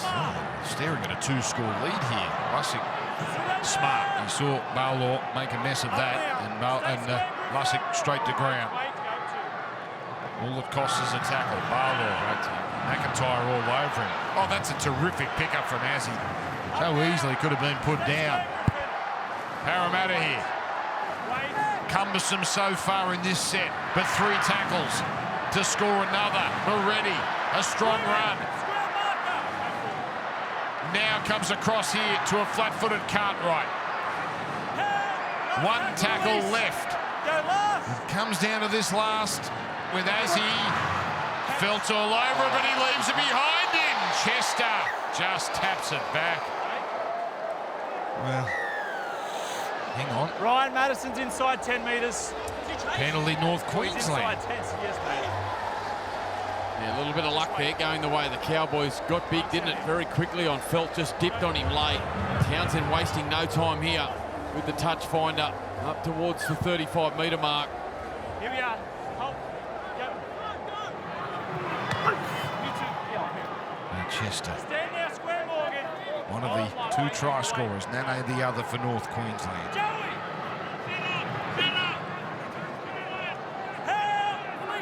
Staring at a 2-score lead here. Lussick smart. He saw Barlaw make a mess of that, and Lussick straight to ground. All it costs is a tackle. Barlaw, McIntyre all over him. Oh, that's a terrific pickup from Azzy. So easily could have been put down. Parramatta here. Cumbersome so far in this set, but 3 tackles to score another. Moretti, a strong run. Now comes across here to a flat-footed Cartwright. 1 tackle left. It comes down to this last with Azzy. Felt all over it, but he leaves it behind him. Chester just taps it back. Well, hang on. Ryan Madison's inside 10 metres. Penalty North Queensland. Inside 10, yes, mate. Yeah, a little bit of luck there going the way the Cowboys got big, didn't it? Very quickly on Felt, just dipped on him late. Townsend wasting no time here with the touch finder up towards the 35-metre mark. Here we are. Hold. Yep. Chester, Stand now, square, Morgan. one of the 2 try scorers, Nane the other for North Queensland.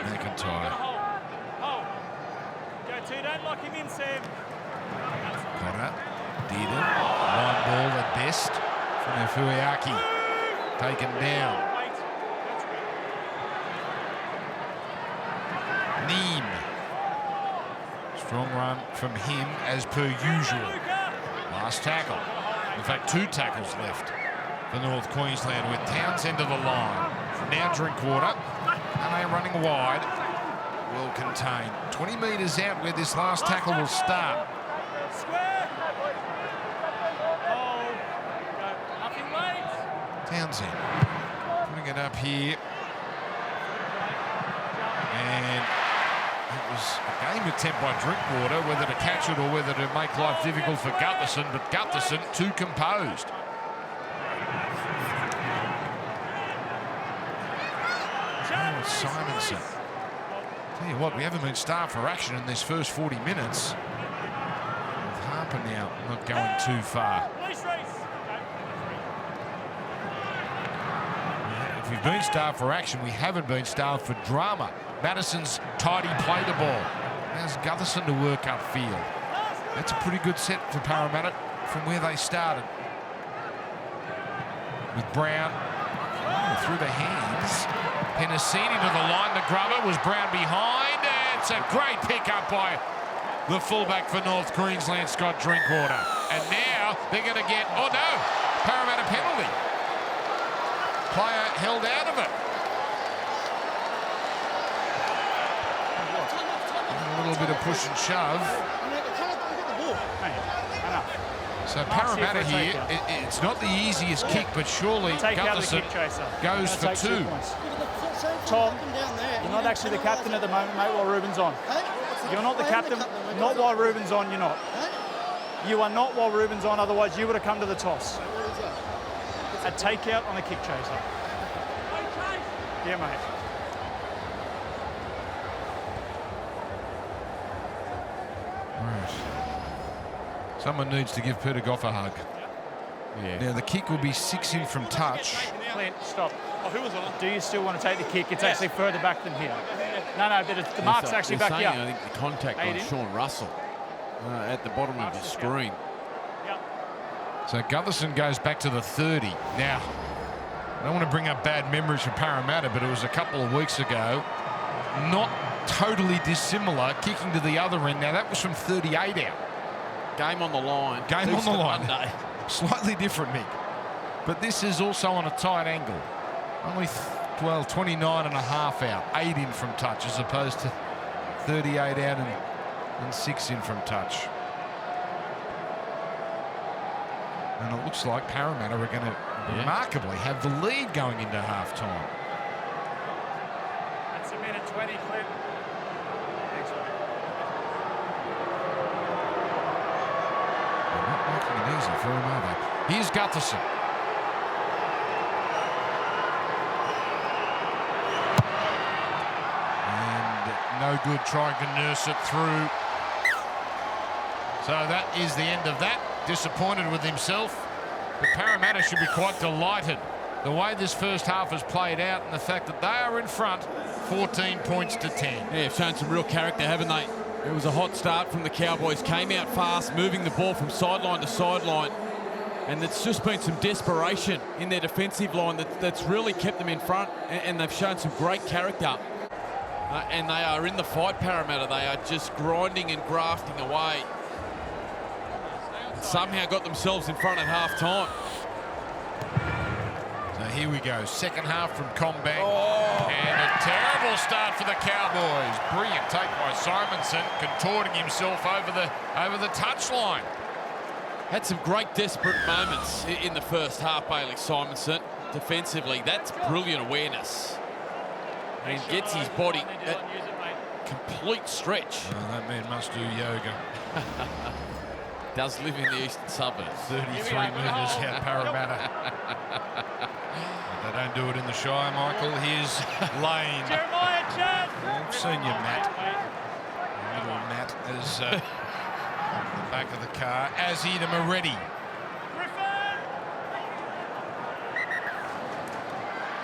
McIntyre. Go 2, don't lock him in, Sam. Cotter, Dearden, line ball at best from Fuiaki. Taken down. Neem. Strong run from him as per usual. Last tackle. In fact, 2 tackles left for North Queensland with Townsend to the line. Now Drinkwater. And they running wide. Well contained. 20 metres out where this last tackle will start. Townsend putting it up here. And it was a game attempt by Drinkwater, whether to catch it or whether to make life difficult for Gutherson, but Gutherson too composed. Oh, Simonson. Tell you what, we haven't been starved for action in this first 40 minutes. With Harper now not going too far. If we've been starved for action, we haven't been starved for drama. Madison's tidy play the ball. There's Gutherson to work upfield. That's a pretty good set for Parramatta from where they started. With Brown through the hands. Penasini to the line. The grubber was Brown behind. It's a great pickup by the fullback for North Queensland, Scott Drinkwater. And now they're going to get, oh no, Parramatta penalty. Player held out of it. A little bit of push and shove. So Parramatta here, it's not the easiest kick, but surely Gutherson goes for 2. Tom, you're not actually the captain at the moment, mate, while Ruben's on. You're not the captain, not while Ruben's on, you're not. You are not while Ruben's on, otherwise you would have come to the toss. A takeout on a kick chaser. Yeah, mate. Right. Someone needs to give Peter Goff a hug. Yeah. Now the kick will be 6 in from touch. Clint, stop. Who was on? Do you still want to take the kick? It's actually further back than here. No, but the mark's actually back here. I think the contact on Sean Russell at the bottom of the screen. So Gutherson goes back to the 30. Now, I don't want to bring up bad memories for Parramatta, but it was a couple of weeks ago. Not totally dissimilar, kicking to the other end. Now, that was from 38 out. Game on the line. Game on the line. Monday. Slightly different, Mick. But this is also on a tight angle. Only, 29 and a half out. 8 in from touch as opposed to 38 out and 6 in from touch. And it looks like Parramatta are going to remarkably have the lead going into half-time. That's a minute 20, Clint. Thanks, mate. They're not making it easy for him, are they? Here's Gutherson. And no good trying to nurse it through. So that is the end of that. Disappointed with himself. But Parramatta should be quite delighted the way this first half has played out and the fact that they are in front 14 points to 10. Yeah, they've shown some real character, haven't they? It was a hot start from the Cowboys. Came out fast, moving the ball from sideline to sideline. And it's just been some desperation in their defensive line that's really kept them in front. And they've shown some great character. And they are in the fight, Parramatta. They are just grinding and grafting away. Somehow got themselves in front at half-time. So here we go, second half from Combank. And a terrible start for the Cowboys. Brilliant take by Simonson, contorting himself over the touchline. Had some great desperate moments in the first half, Bailey Simonson. Defensively, that's brilliant awareness. And he gets his body at complete stretch. Oh, that man must do yoga. Does live in the eastern suburbs. 33 metres out Parramatta. They don't do it in the Shire, Michael. Here's Lane. Jeremiah Chad. I've seen you, Matt. Little Matt is the back of the car. As Edom are ready.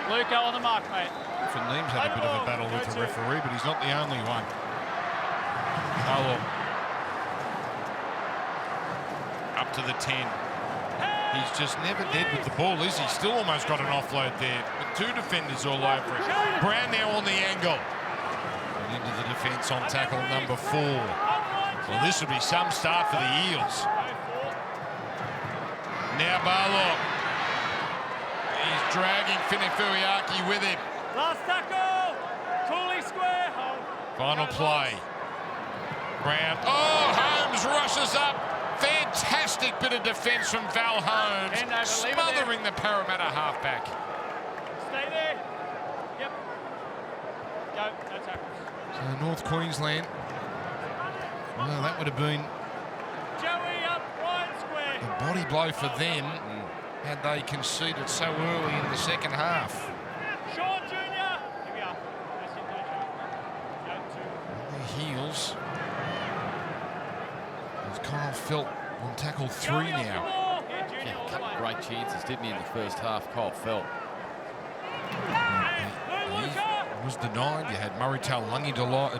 Luca on the mark, mate. Griffin Neem's had a bit of a battle with the referee, but he's not the only one. Oh, look. Up to the 10. He's just never dead with the ball, is he? Still almost got an offload there, but two defenders all over it. Brown now on the angle. And into the defence on tackle number 4. Well, this would be some start for the Eels. Now Barlow. He's dragging Finifuiaki with him. Last tackle. Cooley square. Home. Final play. Brown. Oh, Holmes rushes up. Fantastic bit of defence from Val Holmes, smothering the Parramatta halfback. Stay there. Yep. Go. No tackles. So North Queensland, well, that would have been Joey up wide square. a body blow for them had they conceded so early in the second half. Sean Jr. Here we are. That's it, Go The Heels. Kyle Felt on tackle 3 now. Yeah, a couple of great chances, didn't he, in the first half, Kyle Felt. He was denied. You had Murray Taulagi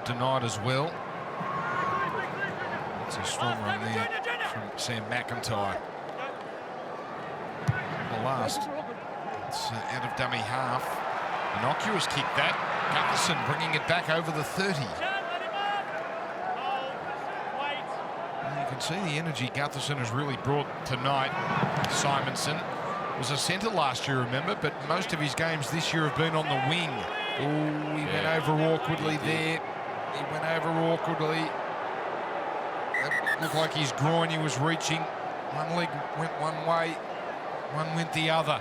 denied as well. That's a strong run there from Sam McIntyre. The last. It's out of dummy half. Innocuous kick that. Gutherson bringing it back over the 30. You can see the energy Gutherson has really brought tonight. Simonson was a centre last year, remember, but most of his games this year have been on the wing. Oh, he went over awkwardly there. He went over awkwardly. It looked like his groin he was reaching. One leg went one way, one went the other.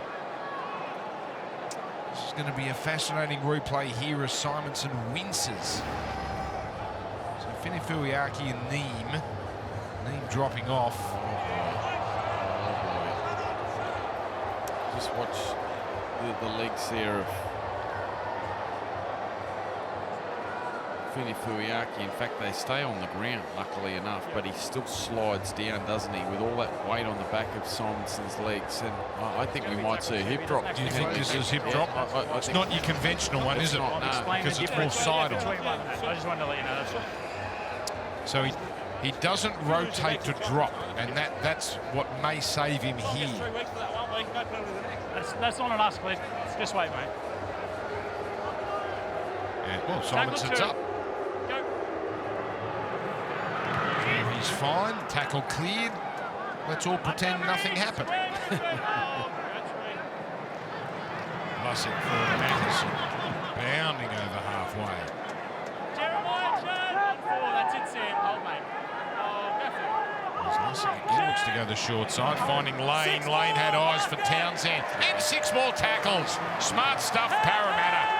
This is going to be a fascinating replay here as Simonson winces. So Finifuiaki and Neem dropping off. Just watch the legs there of Finifuiaki. In fact, they stay on the ground, luckily enough, but he still slides down, doesn't he, with all that weight on the back of Simonson's legs. And I think we might see a hip drop. Do you think this is hip drop? It's not your conventional one, is it? No. Because it's more side-on. I just wanted to let you know that's all. So he doesn't rotate to drop, and that's what may save him here. That's not on us, Cliff. Just wait, mate. Yeah, well, Simonson's up. He's fine. Tackle cleared. Let's all pretend nothing happened. Plus it for Matterson. Bounding over halfway. Jeremiah Chad. 4. That's it, Sam. Hold, mate. Oh, go for it. Again looks to go the short side, finding Lane. Lane had eyes for Townsend. And 6 more tackles. Smart stuff, Parramatta.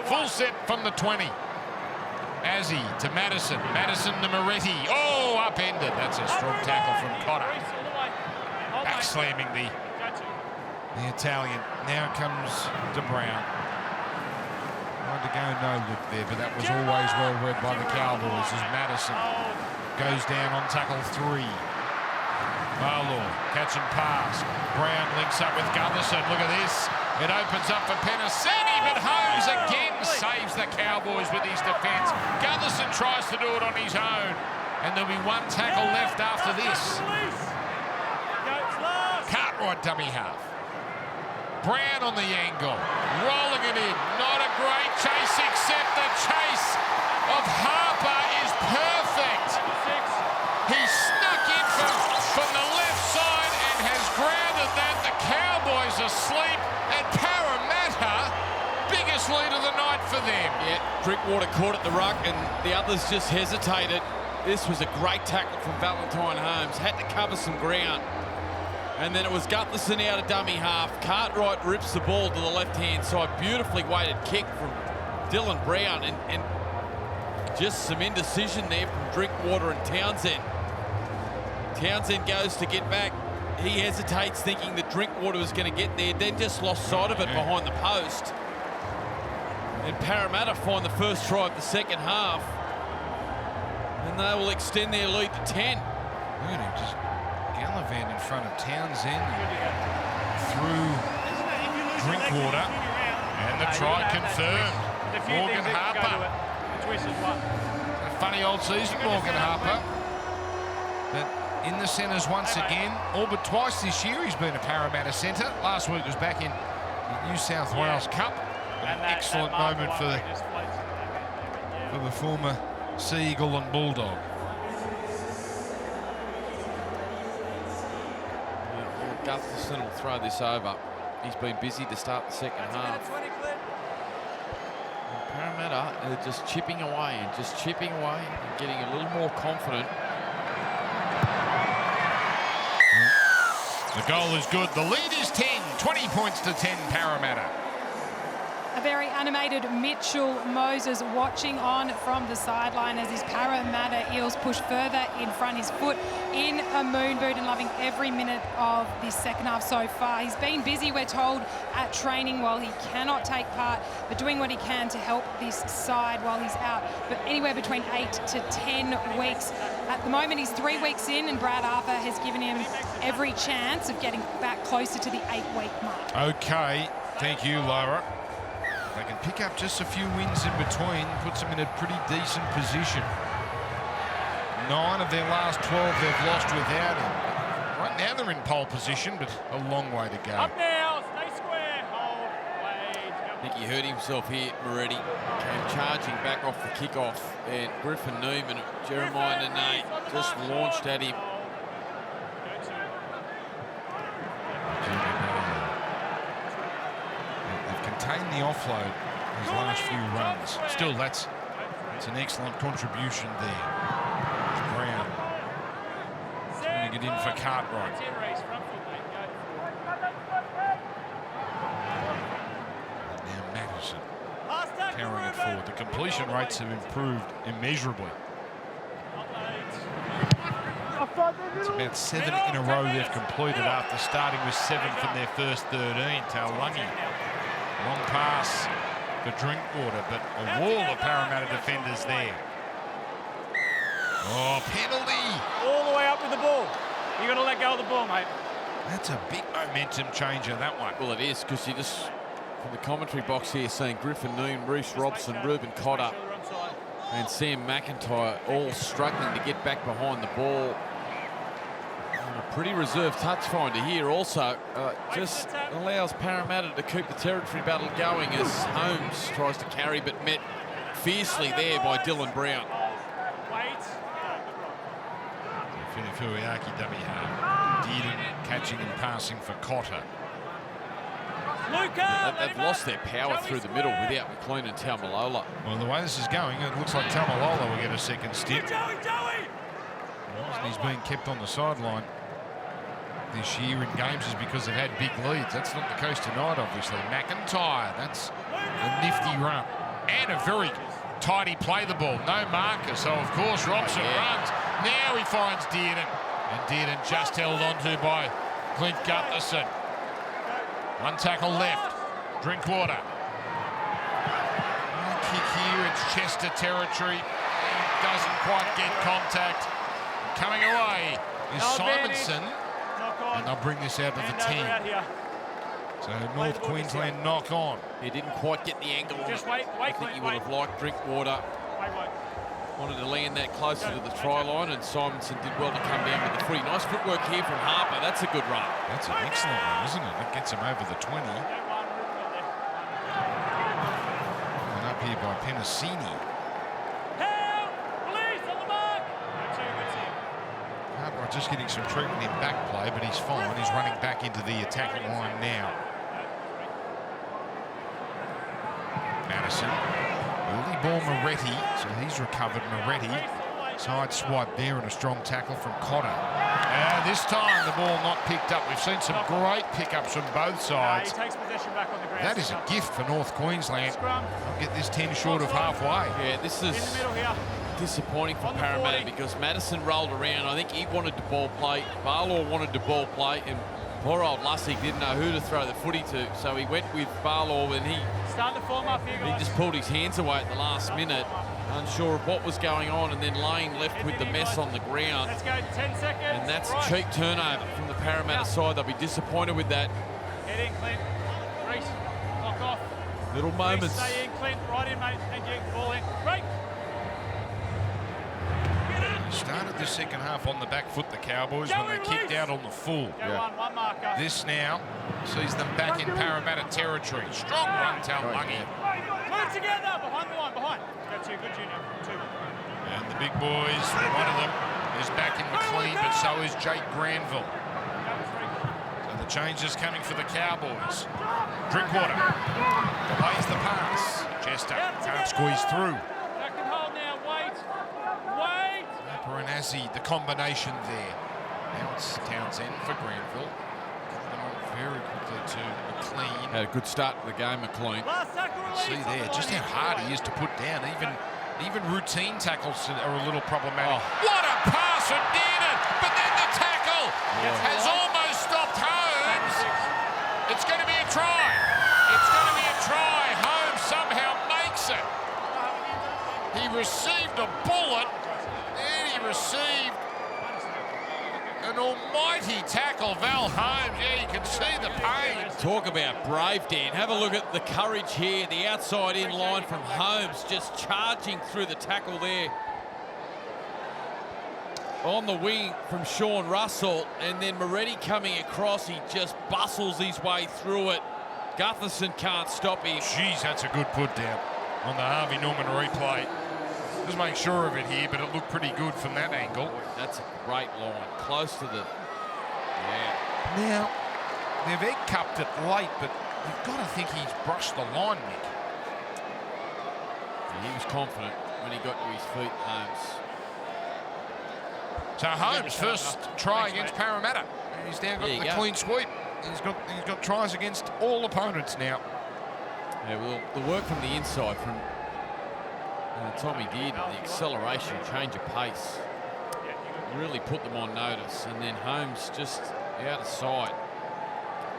Full set from the 20. Azzy to Madison. Madison to Moretti. Oh, upended. That's a strong tackle from Cotter. Back slamming the Italian. Now comes to Brown. Tried to go no look there, but that was always well read by the Cowboys as Madison goes down on tackle 3. Marlaw, catch and pass. Brown links up with Gutherson. Look at this. It opens up for Penasini, but Holmes again saves the Cowboys with his defence. Gutherson tries to do it on his own, and there'll be 1 tackle left after this. Cartwright dummy half. Brown on the angle, rolling it in. Not a great chase, except the chase of Harper is perfect. He snuck in from the left side and has grounded that. The Cowboys asleep, and Parramatta, biggest lead of the night for them. Yeah, Drinkwater caught at the ruck and the others just hesitated. This was a great tackle from Valentine Holmes. Had to cover some ground. And then it was Gutherson out of dummy half. Cartwright rips the ball to the left-hand side. Beautifully weighted kick from Dylan Brown. And just some indecision there from Drinkwater and Townsend. Townsend goes to get back. He hesitates, thinking that Drinkwater was going to get there, then just lost sight of it behind the post. And Parramatta find the first try of the second half. And they will extend their lead to 10. Look at him, just Gallivant in front of Townsend. Through Drinkwater. And the try confirmed. Morgan Harper. A funny old season, Morgan Harper. But in the centres once again, all but twice this year he's been a Parramatta centre. Last week was back in the New South Wales Cup. An excellent moment for the former Sea Eagle and Bulldog. Gutherson will throw this over. He's been busy to start the second half. And Parramatta are just chipping away and getting a little more confident. The goal is good. The lead is 10. 20 points to 10 Parramatta. A very animated Mitchell Moses watching on from the sideline as his Parramatta Eels push further in front. His foot in a moon boot and loving every minute of this second half so far. He's been busy, we're told, at training while he cannot take part, but doing what he can to help this side while he's out. But anywhere between 8 to 10 weeks. At the moment, he's 3 weeks in, and Brad Arthur has given him every chance of getting back closer to the 8-week mark. Okay, thank you, Laura. They can pick up just a few wins in between, puts them in a pretty decent position. 9 of their last 12 they've lost without him. Right now they're in pole position, but a long way to go. Up now, stay square, hold, wait. I think he hurt himself here. Moretti came charging back off the kickoff, and Griffin Newman, Jeremiah Nene just launched at him. Contain the offload his last few runs. Still, that's an excellent contribution there. Brown turning it in for Cartwright. And now Madison carrying it forward. The completion rates have improved immeasurably. It's about 7 in a row they've completed after starting with 7 from their first 13. Taulagi. Long pass for Drinkwater, but a wall of Parramatta defenders there. Oh, penalty! All the way up with the ball. You got to let go of the ball, mate. That's a big momentum changer, that one. Well, it is, because you just, from the commentary box here, seeing Griffin Noon, Reece Robson, Reuben Cotter, and Sam McIntyre all struggling to get back behind the ball. And a pretty reserved touch finder here also. Just allows Parramatta to keep the territory battle going as Holmes tries to carry, but met fiercely there by Dylan Brown. Finifuiaki dummy half. Dearden catching and passing for Cotter. They've lost their power through the middle without McLean and Taumalola. Well, the way this is going, it looks like Taumalola will get a second stint. He's being kept on the sideline this year in games is because they've had big leads. That's not the case tonight, obviously. McIntyre, that's a nifty run. And a very tidy play the ball. No marker, so of course Robson runs. Now he finds Dearden. And Dearden just held onto by Clint Gutherson. One tackle left. Drinkwater. Kick here, it's Chester territory. Doesn't quite get contact. Coming away is Simonson. And they'll bring this out to the 10. So North Queensland knock on. He didn't quite get the angle on it. I think he would have liked Drinkwater. Wanted to land that closer to the try line, and Simonson did well to come down with the footy. Nice footwork here from Harper. That's a good run. That's an excellent one, isn't it? That gets him over the 20. And up here by Penasini. Harper just getting some treatment in back play, but he's fine. He's running back into the attacking line now. Madison. Early ball Moretti, so he's recovered. Moretti, side swipe there and a strong tackle from Cotter. This time the ball not picked up. We've seen some great pickups from both sides. He takes possession back on the ground. That is a gift for North Queensland. I'll get this 10 short of halfway. Yeah, this is disappointing for Parramatta because Madison rolled around. I think he wanted to ball play. Barlaw wanted to ball play, and poor old Lussick didn't know who to throw the footy to, so he went with Barlaw, and he just pulled his hands away at the last minute, unsure of what was going on, and then Lane left with the mess on the ground. Let's go, 10 seconds. And that's a cheap turnover from the Parramatta side. They'll be disappointed with that. Get in, Clint. Reece, lock off. Little moments. Reece, stay in, Clint. Right in, mate. Thank you. Ball in. Break. Started the second half on the back foot, the Cowboys, when they kicked out on the full. One marker. This now sees them back in Parramatta territory. Strong run, Taulagi. Move together. Behind the line, behind. Go two, good junior. Two. And the big boys, one of them is back in McLean, but so is Jake Granville. So the change is coming for the Cowboys. Drinkwater delays the pass. Chester can't squeeze through. Back and hold now. Wait. Wait. Perenazzi, the combination there. Now it's Townsend for Granville. Them on very quickly to McLean. Had a good start to the game, McLean. See there just how hard he is to put down. Even routine tackles are a little problematic. What a pass from Dearden! But then the tackle has almost stopped Holmes. It's going to be a try. It's going to be a try. Holmes somehow makes it. He received a bullet. And he received an almighty tackle, Val Holmes. Yeah, you can see the pain. Talk about brave, Dan. Have a look at the courage here. The outside in line from Holmes, just charging through the tackle there. On the wing from Sean Russell, and then Moretti coming across. He just bustles his way through it. Gutherson can't stop him. Jeez, that's a good put down on the Harvey Norman replay. Just make sure of it here, but it looked pretty good from that angle. That's a great line. Close to the... Yeah. Now, they've egg cupped it late, but you've got to think he's brushed the line, Nick. And he was confident when he got to his feet, Holmes. So Holmes, first try against Parramatta. He's now got the clean sweep. He's got tries against all opponents now. Yeah, well, the work from the inside from Tommy Dearden, the acceleration, change of pace, really put them on notice. And then Holmes just out of sight,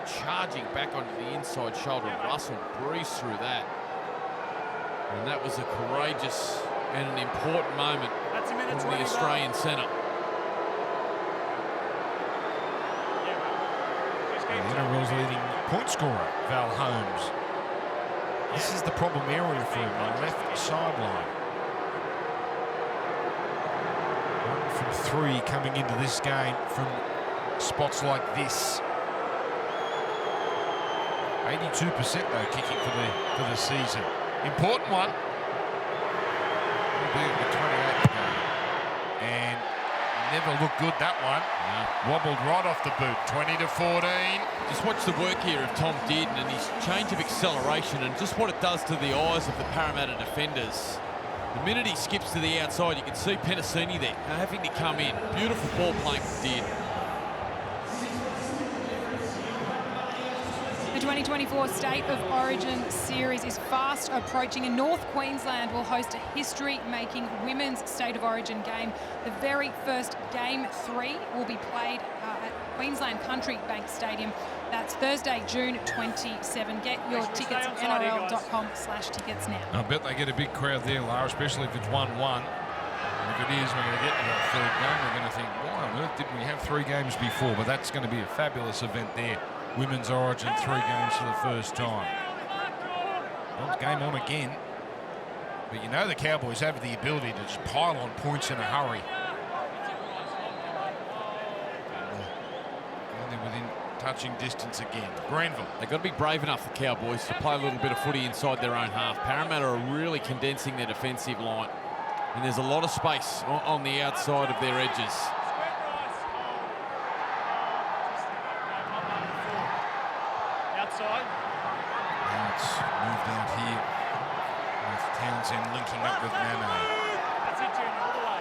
charging back onto the inside shoulder. Russell breezed through that. And that was a courageous and an important moment from the Australian centre. The NRL's leading point scorer, Val Holmes. This is the problem area for him on left sideline. 1 from 3 coming into this game from spots like this. 82% though kicking for the season. Important one. Will be the 28th game. And never looked good, that one. Wobbled right off the boot. 20-14. Just watch the work here of Tom Dearden and his change of acceleration and just what it does to the eyes of the Parramatta defenders. The minute he skips to the outside, you can see Penasini there having to come in. Beautiful ball playing from Dean. The 2024 State of Origin Series is fast approaching, and North Queensland will host a history-making women's State of Origin game. The very first Game 3 will be played at Queensland Country Bank Stadium. That's Thursday, June 27. Get your tickets at nrl.com/tickets now. I bet they get a big crowd there, Lara, especially if it's 1-1. If it is, we're going to get to that third game. We're going to think, why on earth didn't we have 3 games before? But that's going to be a fabulous event there. Women's Origin, 3 games for the first time. Well, game on again. But you know the Cowboys have the ability to just pile on points in a hurry. And they're within touching distance again. Granville. They've got to be brave enough, the Cowboys, to play a little bit of footy inside their own half. Parramatta are really condensing their defensive line. And there's a lot of space on the outside of their edges. Now it's moved out here with Townsend linking up with Nano. That's it, Junior, all the way.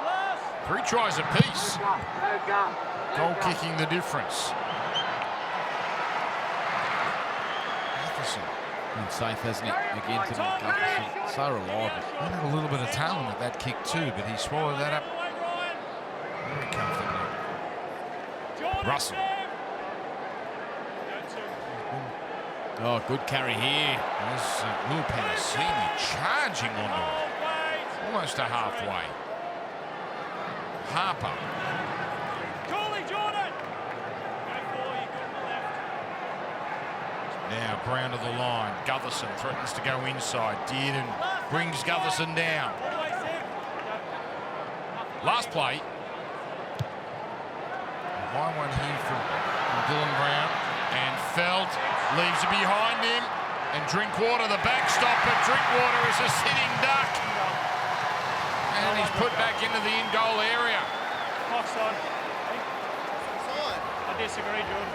Right, 3 tries apiece. Goal kicking the difference. Matheson. Been safe, hasn't he? Again tonight, Gutherson. So reliable. He had a little bit of talent at that kick too, but he swallowed that up very comfortably. Russell. Oh, good carry here. There's Will Penasini charging onto it. Almost to halfway. Harper. Now Brown to the line. Gutherson threatens to go inside. Dearden brings Gutherson down. Last play. High one here from Dylan Brown. And Felt leaves it behind him. And Drinkwater, the backstop, but Drinkwater is a sitting duck. And he's put back into the in-goal area. Offside. I disagree, Jordan.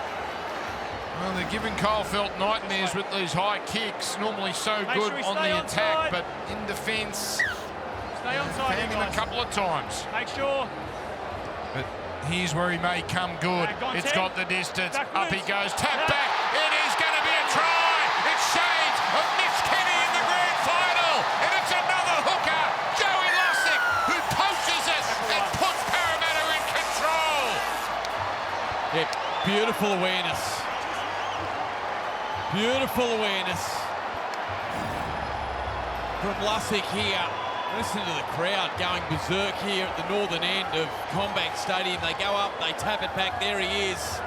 Well, they're giving Kyle Felt nightmares with these high kicks. Normally so good on the attack, but in defence, Stay onside, found him a couple of times. Make sure. But here's where he may come good. It's got the distance. Up he goes. Tap back. It is going to be a try. It's shades of Mitch Kenny in the grand final. And it's another hooker, Joey Lussick, who poaches it and puts Parramatta in control. Yeah, beautiful awareness. Beautiful awareness from Lussick here. Listen to the crowd going berserk here at the northern end of Combank Stadium. They go up, they tap it back. There he is.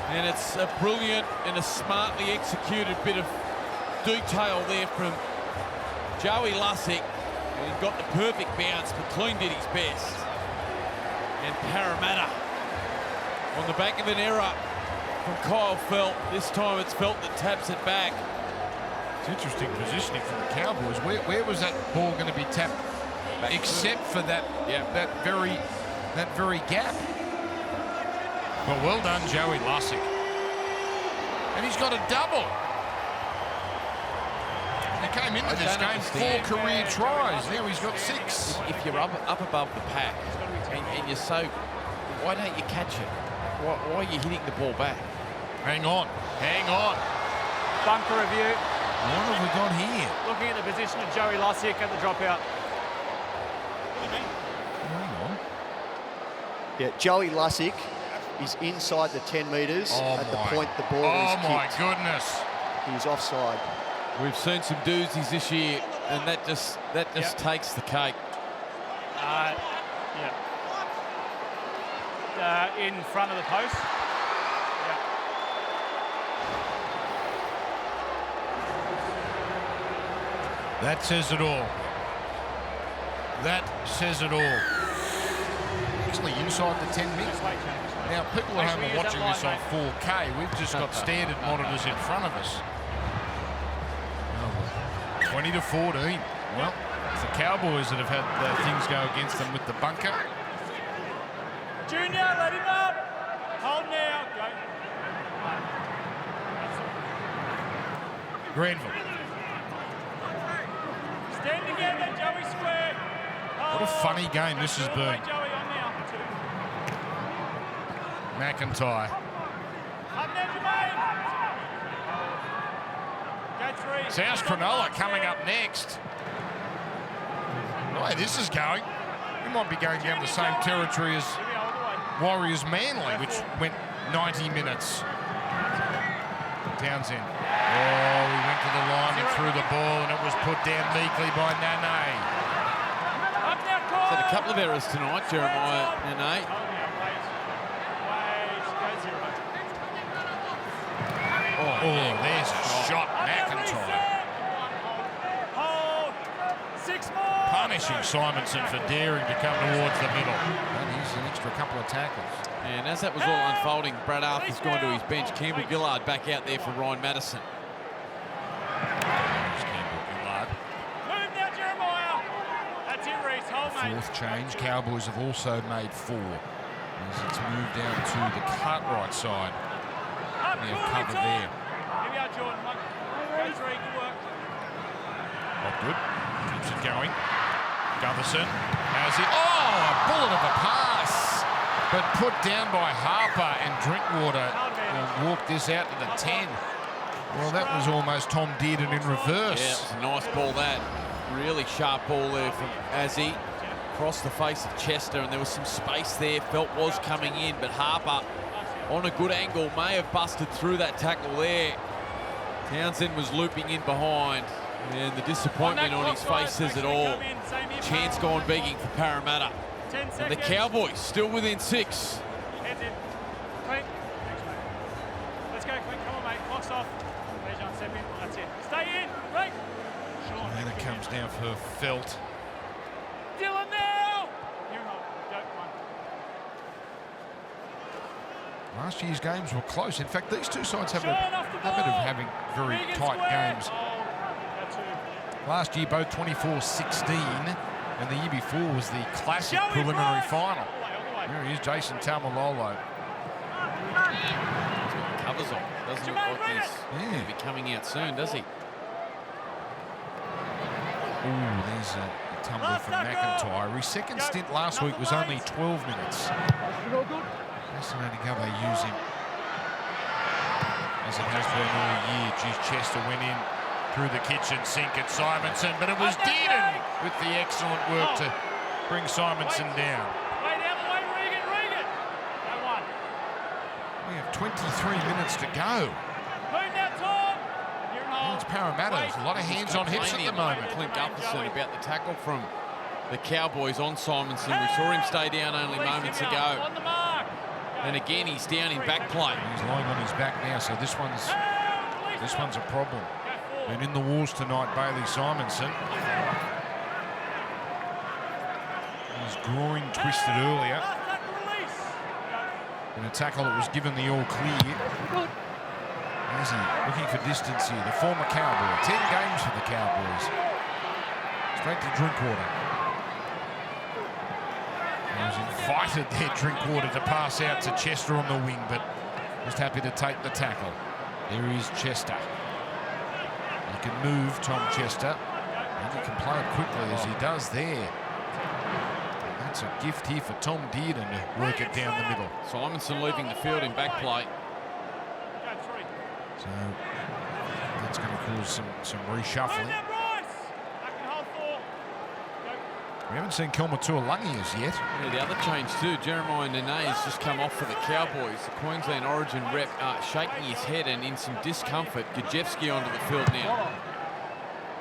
And it's a brilliant and a smartly executed bit of detail there from Joey Lussick. He got the perfect bounce. McLean did his best. And Parramatta on the back of an error from Kyle Felt. This time it's Felt that taps it back. It's interesting positioning from the Cowboys. Where was that ball going to be tapped? Except for that, that very gap. But well done, Joey Lussick. And he's got a double. He came into this game 4 career tries. Now he's got 6. If you're up above the pack and you're so, why don't you catch it? Why are you hitting the ball back? Hang on. Bunker review. What have we got here? Looking at the position of Joey Lussick at the dropout. Hang on. Yeah, Joey Lussick is inside the 10 metres at the point the ball is kicked. Oh my goodness. He's offside. We've seen some doozies this year, and that just takes the cake. In front of the post. That says it all. That says it all. Actually, inside the 10 metres. Now, people at home are watching this on 4K. We've just got standard monitors in front of us. 20-14. Well, it's the Cowboys that have had things go against them with the bunker. Junior, let him up. Hold now. Go. Granville. Together, Joey, square. What a funny game this has been. Joey, on now. McIntyre. Up there, Jermaine. Go 3. South Cronulla coming up next. The way this is going, we might be going down the same territory as Warriors Manly, which went 90 minutes. Townsend. Oh, he went to the line and threw the ball, and it was put down meekly by Nene. Had a couple of errors tonight, Jeremiah Nene. Oh, there's a shot, McIntyre. Hold. 6 more. Punishing Simonson for daring to come towards the middle. And he's an extra couple of tackles. And as that was all unfolding, Brad Arthur's gone to his bench. Campbell Gillard back out there for Ryan Madison. There's Campbell Gillard. Move now, Jeremiah. That's it, Reece. Hold, mate. Fourth change. Cowboys have also made 4. As it's moved down to the Cartwright side. Up, They have cool, cover Tom. there. Here we are, Jordan. Go 3. Good work. Lockwood keeps it going. Gutherson has it. Oh, a bullet of a pass. But put down by Harper, and Drinkwater will walk this out to the 10. Well, that was almost Tom Dearden in reverse. Yeah, it was a nice ball, that. Really sharp ball there from Azzy. Across the face of Chester, and there was some space there. Felt was coming in, but Harper on a good angle may have busted through that tackle there. Townsend was looping in behind, and the disappointment on his face says it all. Chance gone begging for Parramatta. 10 And seconds. the Cowboys still within 6. Heads in. Clean. Let's go, Clint. Come on, mate. Clock's off. There's John. Step in. That's it. Stay in. Break. Sean. And it comes down for Felt. Dylan now. You hold. Go. 1. Last year's games were close. In fact, these two sides have a Sean off the habit of ball. having very Regan tight square. games. Oh, go 2. Last year, both 24-16, and the year before was the classic Joey preliminary Bryce. final. All the way, all the way. Here he is, Jason Taumalolo. Covers on. Doesn't look Jermaine, like bring he's it. going to be coming out soon, does he? Ooh, there's a tumble Last from tackle. McIntyre. His second stint last week was only 12 minutes. Fascinating how they use him. As it has been all year. Geez, Chester went in through the kitchen sink at Simonson, but it was Dearden with the excellent work to bring Simonson down. Way down the way, Regan. Regan. Go 1. We have 23 minutes to go. Move now, Tom. You're in hold. It's Parramatta. There's a lot of hands on hips at the moment. Clint Gutherson about the tackle from the Cowboys on Simonson. We saw him stay down only moments ago. On the mark. And again, he's down in back play. He's lying on his back now, so this one's a problem. And in the wars tonight, Bailey Simonson. His groin twisted earlier in a tackle that was given the all clear. As he looking for distance here, the former Cowboy. 10 games for the Cowboys. Straight to Drinkwater. He was invited there, Drinkwater, to pass out to Chester on the wing, but just happy to take the tackle. There is Chester. He can move, Tom Chester, and he can play it quickly as he does there. That's a gift here for Tom Dearden to work it down the middle. Simonson leaving the field in back play. Go 3. So that's going to cause some reshuffling. Move now, Bryce. Back and hold 4. Go. We haven't seen Kelmatua-Lungi as yet. Yeah, the other change too, Jeremiah Nene has just come off for the Cowboys. The Queensland Origin rep shaking his head and in some discomfort. Gajewski onto the field now.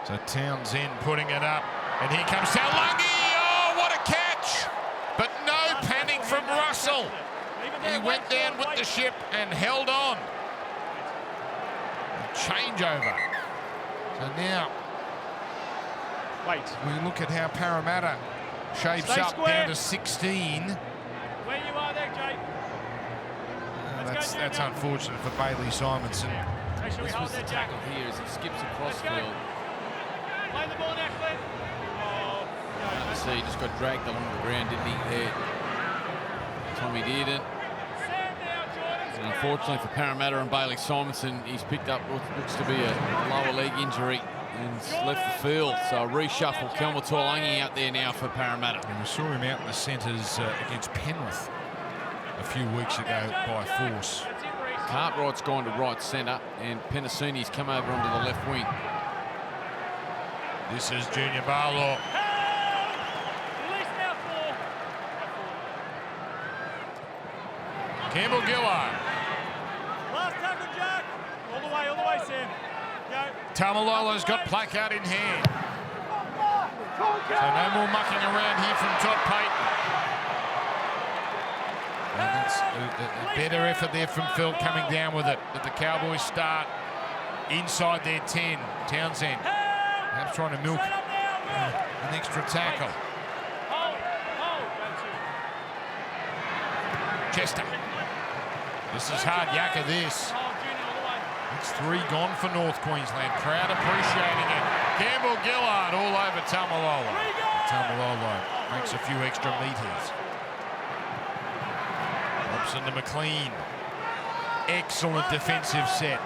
So Townsend putting it up, and here comes Taulagi. Oh, what a catch! But no panic from Russell. He went down with the ship and held on. Changeover. So now we look at how Parramatta shapes Stay up square. down to 16. Where you are there, Jake. That's unfortunate for Bailey Simonson. Make sure we This hold was the there, Jack. tackle here as he skips across Let's go. field. Play the ball now, Clint. Oh, You see, he just got dragged along the ground, didn't he? There, Tommy Dearden. Stand now, Jordan. And unfortunately for Parramatta and Bailey Simonson, he's picked up what looks to be a lower leg injury and left the field. So a reshuffle. Kelma Tuolangi out there now for Parramatta. And we saw him out in the centres against Penrith a few weeks ago by force. Cartwright's gone to right centre, and Penasini's come over onto the left wing. This is Junior Barlaw. Campbell Gillard. Last tackle, Jack. All the way, Sam. Go. Tamalolo's got placard in hand. So no more mucking around here from Todd Payton. And that's a better effort there from Phil coming down with it. But the Cowboys start inside their 10. Townsend perhaps trying to milk an extra tackle. Chester. This is hard yakka, this. It's 3 gone for North Queensland. Crowd appreciating it. Campbell Gillard all over Tamalolo. Tamalolo makes a few extra metres. Robson to McLean. Excellent defensive set.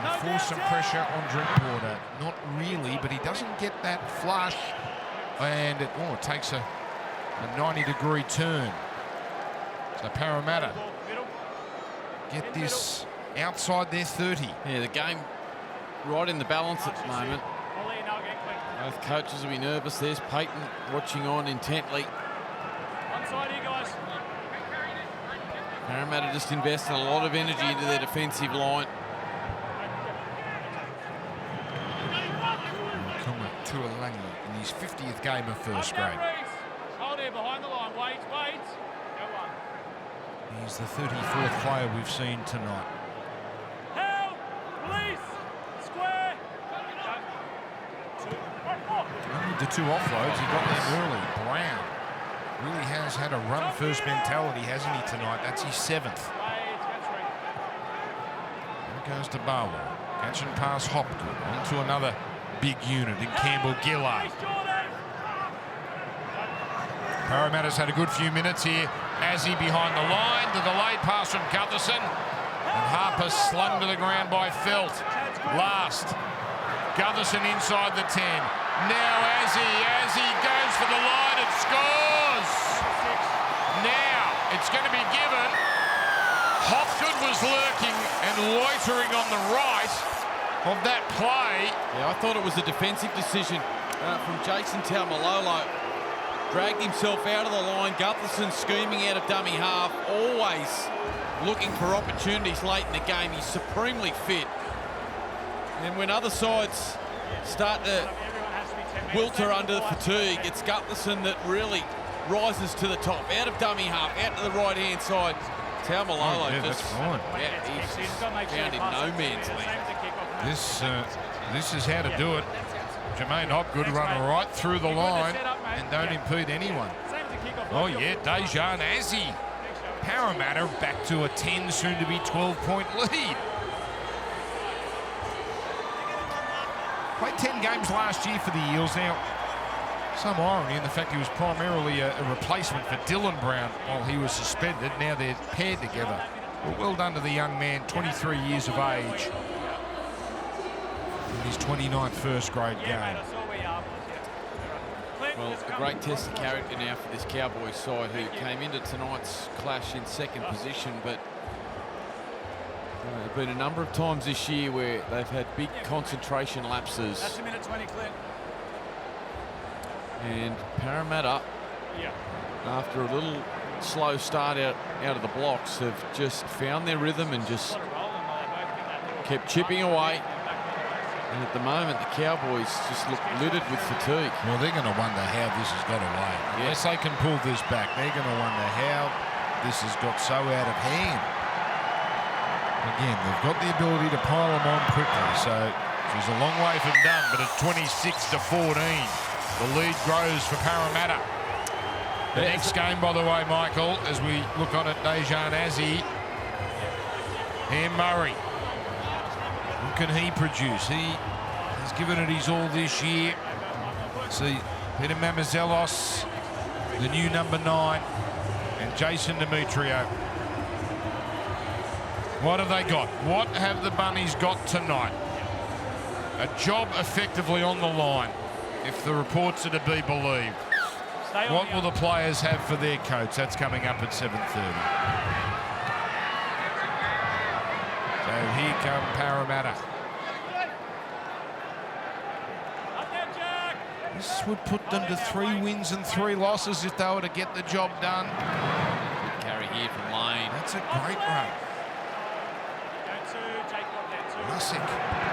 And force some pressure on Drinkwater. Not really, but he doesn't get that flush. And it takes a 90-degree turn. So Parramatta get this outside their 30. Yeah, the game right in the balance at the moment. Both coaches will be nervous. There's Payton watching on intently. Onside here, guys. Parramatta just invested a lot of energy into their defensive line. Tuolangi in his 50th game of first grade. Hold here behind the line. Wait. Go on. He's the 34th player we've seen tonight. Help! Release! Square! Only the 2 offloads, he got them early. Brown really has had a run-first mentality, hasn't he, tonight? That's his 7th. There goes to Barlow. Catch and pass Hopgood. On to another big unit in Campbell Gillard. Parramatta's had a good few minutes here. Azzy behind the line. The delayed pass from Gutherson. And Harper slung to the ground by Felt. Last. Gutherson inside the 10. Now Azzy goes for the line and scores. Now it's going to be given. Hopgood was lurking and loitering on the right of that play. Yeah, I thought it was a defensive decision from Jason Taumalolo. Dragged himself out of the line. Gutherson scheming out of dummy half. Always looking for opportunities late in the game. He's supremely fit. And when other sides start to wilter under the fatigue, it's Gutherson that really rises to the top. Out of dummy half, out to the right-hand side. Taumalolo that's fine. Yeah, he's found in no man's land. This is how to do it. Jermaine Hopgood run right through the line and don't impede anyone. Oh yeah, Dejan Azzy. Parramatta back to a 10, soon to be 12-point lead. Played 10 games last year for the Eels. Now, some irony in the fact he was primarily a replacement for Dylan Brown while he was suspended. Now they're paired together. Well done to the young man, 23 years of age. In his 29th first grade game. Well, a great test of character now for this Cowboys side, who came into tonight's clash in second position, but there have been a number of times this year where they've had big concentration lapses. That's a minute 20, Clint. And Parramatta, after a little slow start out of the blocks, have just found their rhythm and just kept chipping away. And at the moment, the Cowboys just look littered with fatigue. Well, they're going to wonder how this has got away. Unless they can pull this back, they're going to wonder how this has got so out of hand. Again, they've got the ability to pile them on quickly, so it's a long way from done, but at 26-14, the lead grows for Parramatta. The next game, by the way, Michael, as we look on at Dejan Azzy and Murray. What can he produce? He has given it his all this year. See, Peter Mamazelos, the new number 9, and Jason Demetrio. What have they got? What have the Bunnies got tonight? A job effectively on the line, if the reports are to be believed. What will the players have for their coach? That's coming up at 7:30. So here come Parramatta. This would put them to 3 wins and 3 losses if they were to get the job done. Carry here from Lane. That's a great run. Classic.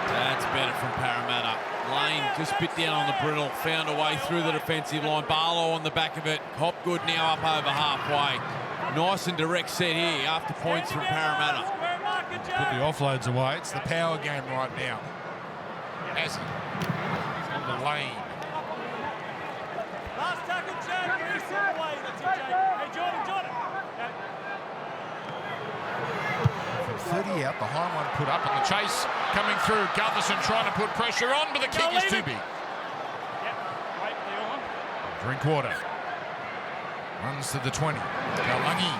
That's better from Parramatta. Lane just bit down on the brittle, found a way through the defensive line. Barlow on the back of it. Hopgood now up over halfway. Nice and direct set here after points from Parramatta. Put the offloads away. It's the power game right now. As on the lane. Last tackle, Jack. Reese all the way. That's it, Jake. Hey, Jordan. From 30 out, the high one put up on the chase. Coming through, Gutherson trying to put pressure on, but the kick is too big. Yep. Wait, Leon. Drinkwater. Runs to the 20. Galungi.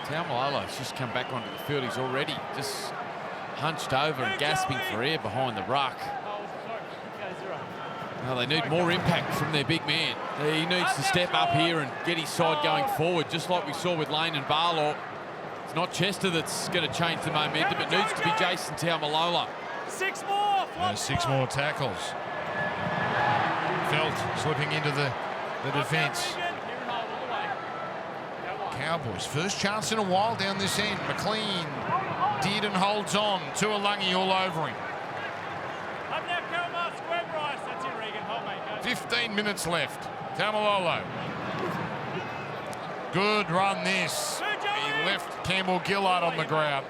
Taumalolo's just come back onto the field. He's already just hunched over and gasping for air behind the ruck. Well, they need more impact from their big man. He needs to step up here and get his side going forward, just like we saw with Lane and Barlow. It's not Chester that's going to change the momentum. It needs to be Jason Taumalola. 6 more. 6 more tackles. Felt slipping into the defence. Cowboys, first chance in a while down this end. McLean did and holds on. Tuolungi all over him. 15 minutes left. Taumalolo. Good run this. He left Campbell Gillard on the ground.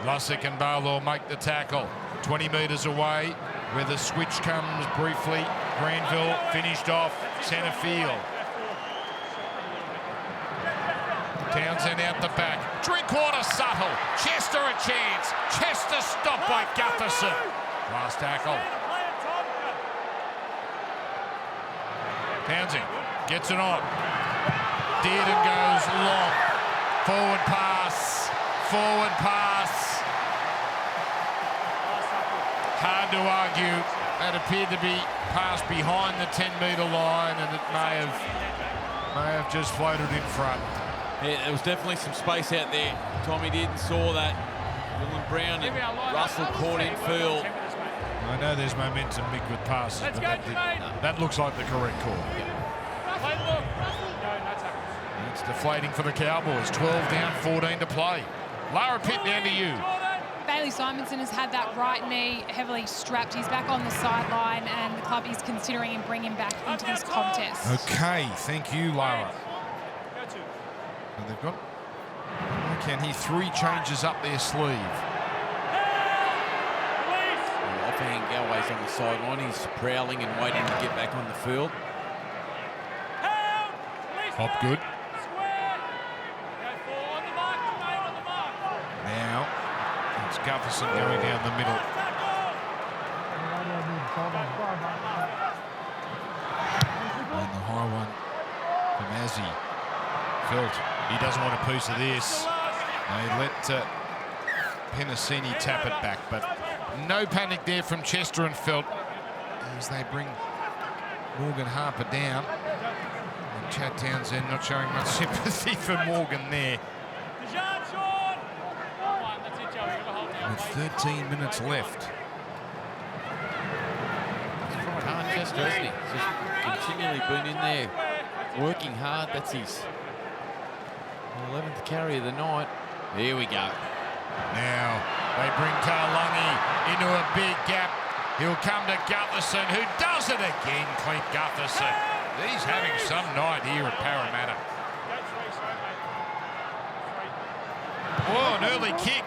Lussick and Barlow make the tackle. 20 metres away where the switch comes briefly. Granville finished off centre field. Townsend out the back. Drinkwater subtle. Chester a chance. Chester stopped by Gutherson. Last tackle. Townsend gets it on. Dearden goes long. Forward pass. Forward pass. Hard to argue. That appeared to be passed behind the 10-metre line, and it may have just floated in front. Yeah, there was definitely some space out there. Tommy Dearden saw that. Dylan Brown and Russell caught in field. I know there's momentum, Mick, with passes, but that looks like the correct call. It's deflating for the Cowboys. 12 down, 14 to play. Lara Pitt, down to you. Bailey Simonson has had that right knee heavily strapped. He's back on the sideline, and the club is considering and bringing him back into this contest. Okay, thank you, Lara. And they've got, I can hear 3 changes up their sleeve. Offhand Galway's on the sideline. He's prowling and waiting to get back on the field. Hopgood. Now it's Gutherson going down the middle. And the high one from Azzy. Felt he doesn't want a piece of this. They let Penasini tap it back, but no panic there from Chester and Felt as they bring Morgan Harper down. And Chad Townsend not showing much sympathy for Morgan there. With 13 minutes left. He's tried hard, Chester, hasn't he? He's just continually been in there, working hard. That's his 11th carry of the night. Here we go. Now they bring Taulungi into a big gap. He'll come to Gutherson, who does it again, Clint Gutherson. He's having some night here at Parramatta. Oh, an early kick.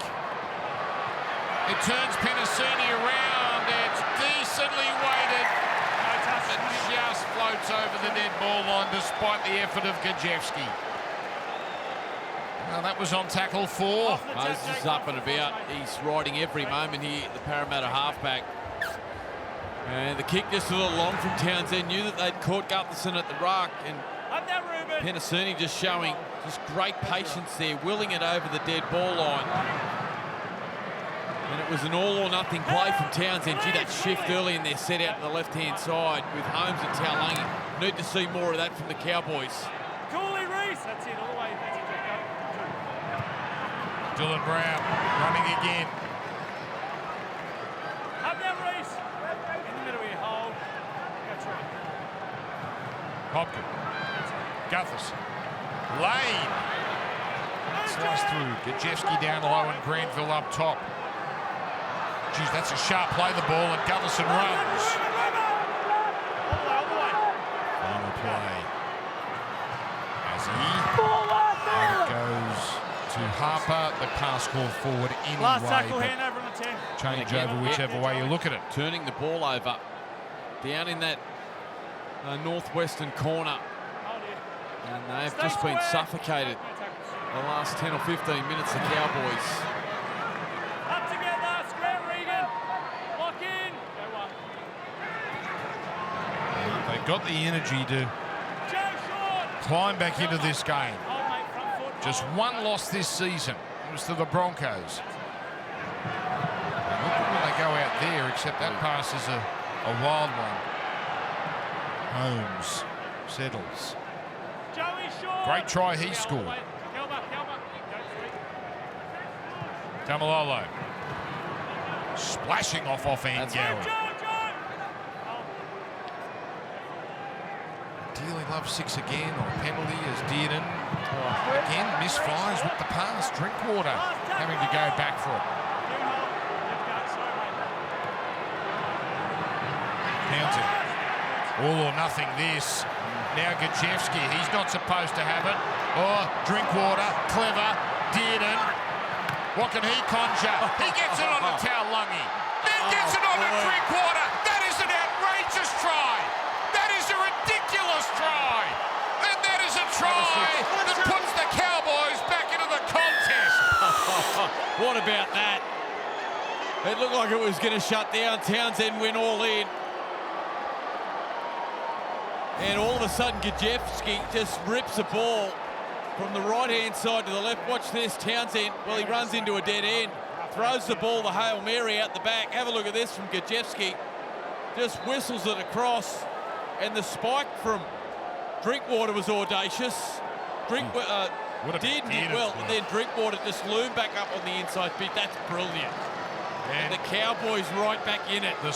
It turns Penasini around. It's decently weighted. It just floats over the dead ball line despite the effort of Gajewski. Well, that was on tackle 4. Moses is up and about. He's riding every moment here, the Parramatta halfback. And the kick just a little long from Townsend. Knew that they'd caught Gutherson at the ruck. And Penasini just showing just great patience there, willing it over the dead ball line. And it it was an all-or-nothing play from Townsend. Gee, that shift early in their set out to the left-hand side with Holmes and Taulagi. Need to see more of that from the Cowboys. Cooley, Reese. That's it, all the way. That's it, go. Dylan Brown running again. Up now, Reese. In the middle here, hold. That's right. Hopkin. Gutherson. Lane. Slice through. Gajewski down low and Granville up top. Geez, that's a sharp play, the ball, and Gutherson runs. All the way. Final play. As it goes to Harper. The pass called forward anyway. Last tackle, but hand over on the 10. change over whichever way you look at it. Turning the ball over down in that northwestern corner. Hold here. And they've just been suffocated the last 10 or 15 minutes, the Cowboys. Up together, square Regan. Lock in. Go one. They've got the energy to Joe Short. climb back into this game. Hold, mate, front foot. Just one loss this season. It was to the Broncos. And look at when they go out there, except that pass is a wild one. Holmes settles. Joey Short. Great try he scored. Kelba. Go three. Tamalolo splashing off Angowie. Joe. Dearly loves 6 again on penalty as Dearden again misfires with the pass. Drinkwater having to go back for it. Townsend. All or nothing this. Now Gajewski, he's not supposed to have it. Oh, Drinkwater, clever, Dearden. What can he conjure? He gets it on to Taulagi. Then gets it on to Drinkwater. That is an outrageous try. That is a ridiculous try. And that is a try that puts the Cowboys back into the contest. What about that? It looked like it was going to shut down. Townsend went all in. And all of a sudden, Gajewski just rips the ball from the right-hand side to the left. Watch this, Townsend. Well, he runs into a dead end. Throws the ball, the Hail Mary out the back. Have a look at this from Gajewski. Just whistles it across. And the spike from Drinkwater was audacious. Drinkwater did well, and then Drinkwater just loomed back up on the inside bit. That's brilliant. And the Cowboys right back in it. The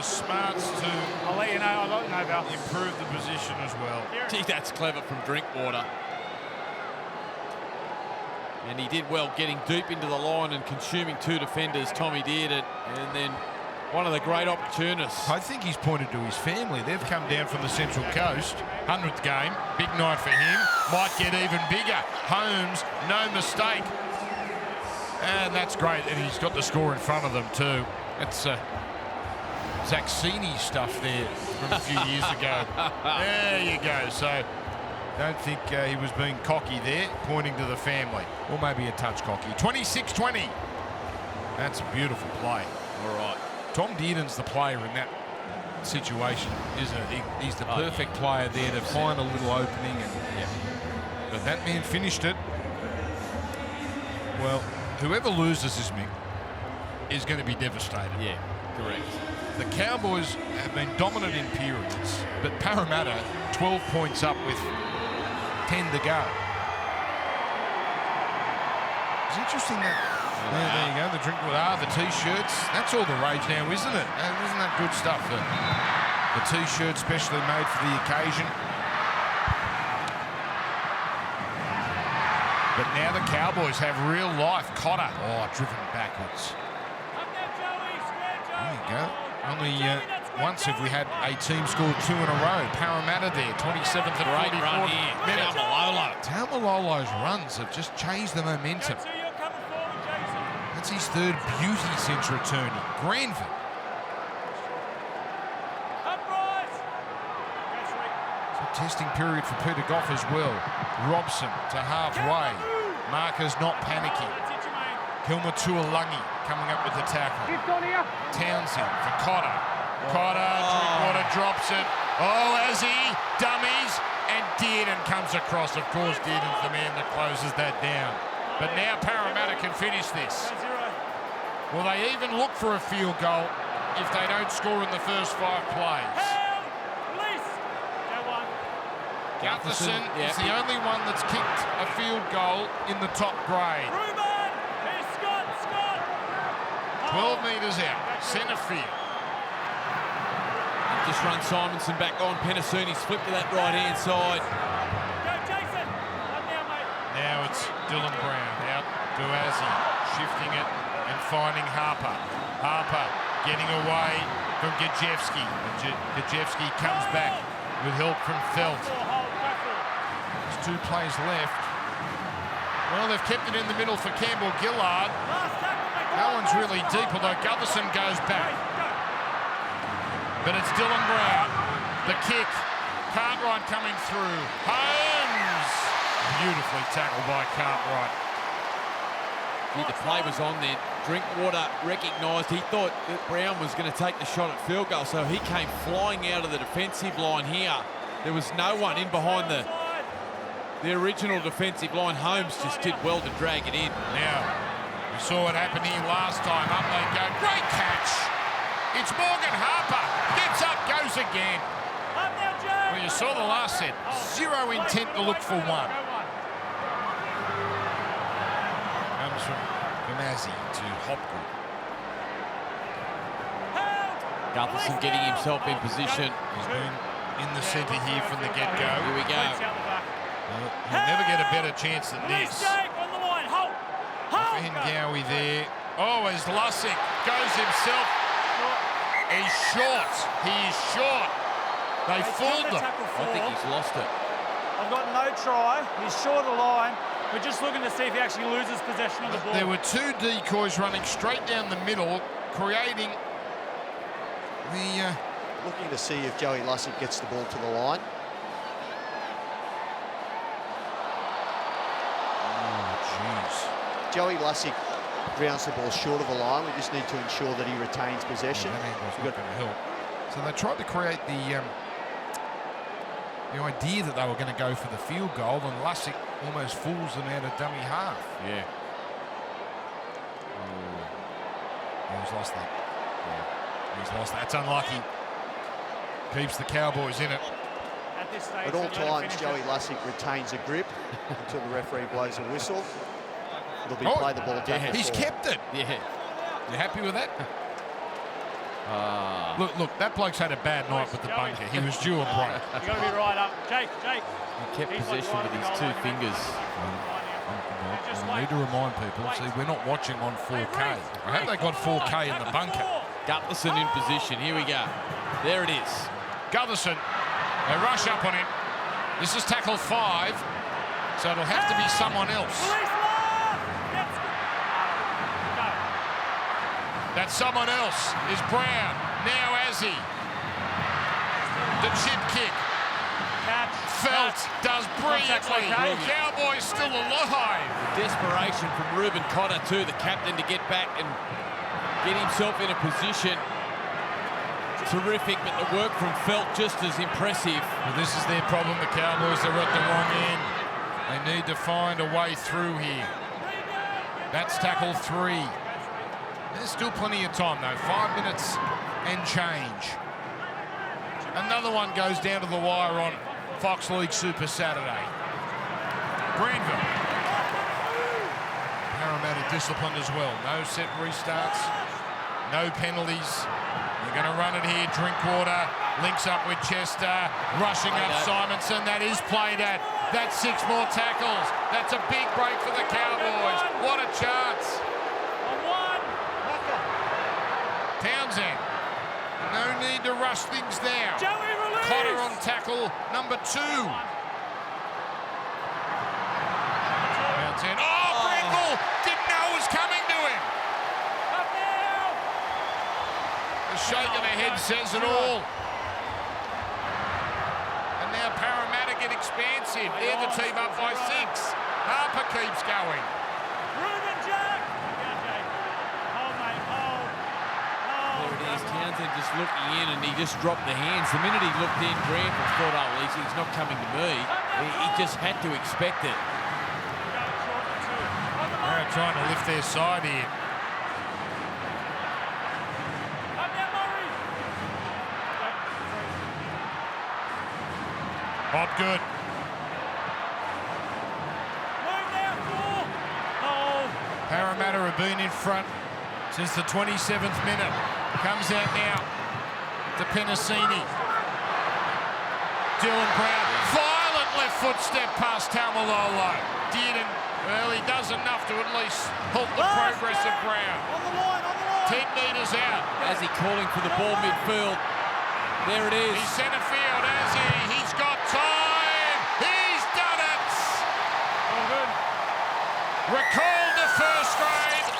smarts to I'll let you know. I'll let you know, Val. improve the position as well. Gee, that's clever from Drinkwater. And he did well getting deep into the line and consuming 2 defenders. Tommy did it. And then one of the great opportunists. I think he's pointed to his family. They've come down from the Central Coast. 100th game, big night for him. Might get even bigger. Holmes, no mistake. And that's great. And he's got the score in front of them too. That's Zaxini stuff there from a few years ago. There you go. So don't think he was being cocky there, pointing to the family. Or maybe a touch cocky. 26-20. That's a beautiful play. All right. Tom Dearden's the player in that situation, isn't it? He's the perfect player there to find a little opening. But that man finished it. Well, whoever loses this, Mick, is going to be devastated. Yeah, correct. The Cowboys have been dominant in periods, but Parramatta 12 points up with 10 to go. It's interesting that there you go, the Drinkwater, the T-shirts. That's all the rage now, isn't it? Isn't that good stuff? The T-shirt specially made for the occasion. But now the Cowboys have real life. Cotter, driven backwards. There you go. Only once have we had a team score 2 in a row. Parramatta there, 27th and 44th minute. Taumalolo's runs have just changed the momentum. That's his 3rd beauty since returning. Granville. It's a testing period for Peter Goff as well. Robson to halfway. Markers not panicking. Hilma Tuolungi coming up with the tackle. Townsend for Cotter. Drinkwater drops it. As he dummies, and Dearden comes across. Of course, Dearden's the man that closes that down. But now Parramatta can finish this. Will they even look for a field goal if they don't score in the first 5 plays? Release. Go one. Gutherson is the only one that's kicked a field goal in the top grade. Ruben. Here's Scott. 12 metres out, centre field. Just run Simonson back on. Penasuni's flipped to that right-hand side. Go, Jason. Up now, mate. Now it's Dylan Brown out to Azzy, shifting it and finding Harper. Harper getting away from Gajewski. Gajewski comes back with help from Felt. There's 2 plays left. Well, they've kept it in the middle for Campbell Gillard. No one's really deep, although Gutherson goes back. But it's Dylan Brown. The kick. Cartwright coming through. Holmes! Beautifully tackled by Cartwright. The play was on there. Drinkwater recognised. He thought that Brown was going to take the shot at field goal, so he came flying out of the defensive line here. There was no one in behind the original defensive line. Holmes just did well to drag it in. Now, we saw what happened here last time. Up they go. Great catch. It's Morgan Harper. Gets up, goes again. Well, you saw the last set. 0 intent to look for one. Comes from Azzy to Hopgood. Gutherson getting himself in position. He's been in the centre here from the get-go. Here we go. He'll never get a better chance than this. Gowie there. Oh, as Lussick goes himself. He's short. He's short. They fooled them. I think he's lost it. I've got no try. He's short of line. We're just looking to see if he actually loses possession of the ball. There were 2 decoys running straight down the middle, creating the... Looking to see if Joey Lussick gets the ball to the line. Oh, jeez. Joey Lussick grounds the ball short of the line. We just need to ensure that he retains possession. That angle's not going to help. So they tried to create the idea that they were going to go for the field goal, and Lussick almost fools them out of dummy half. Yeah. He's lost that. Yeah. He's lost that. That's unlucky. Keeps the Cowboys in it. At all times, Joey Lussick retains a grip until the referee blows a whistle. It'll be play the ball down. He's kept it. Yeah. You happy with that? Look, that bloke's had a bad night with the bunker. He was due a break. You got to be right up. Jake. He kept possession with his 2 fingers. I need to remind people, see, we're not watching on 4K. I hope they got 4K in the bunker. Gutherson in position. Here we go. There it is. Gutherson, they rush up on him. This is tackle 5, so it'll have to be someone else. That someone else is Brown. Now Azzy. The chip kick. Felt does brilliantly. Cowboys still alive. The desperation from Reuben Cotter too, the captain, to get back and get himself in a position. Terrific, but the work from Felt just as impressive. Well, this is their problem. The Cowboys are at the wrong end. They need to find a way through here. That's tackle 3. There's still plenty of time, though. 5 minutes and change. Another one goes down to the wire on Fox League Super Saturday. Granville. Parramatta disciplined as well. No set restarts. No penalties. They're going to run it here. Drinkwater links up with Chester. Rushing up Simonson. That is played at. That's 6 more tackles. That's a big break for the Cowboys. What a chance. Townsend. No need to rush things now. Cotter on tackle number 2. Townsend. Oh, Grenville didn't know it was coming to him. The shake of the head says it all. And now Parramatta get expansive. They're the team up by 6. Harper keeps going. Townsend just looking in, and he just dropped the hands. The minute he looked in, Granville thought, oh, well, he's not coming to me. He just had to expect it. They're trying to lift their side here. Hopgood. Move now, four. Oh. Parramatta have been in front since the 27th minute. Comes out now to Penasini. Dylan Brown. Violent left foot step past Taumalolo. Dearden, well, he does enough to at least halt the progress of Brown. On the line, on the line. 10 metres out. As he calling for the ball midfield. There it is. He's centre field, has he? He's got time. He's done it. Oh, good. Recalled to first grade.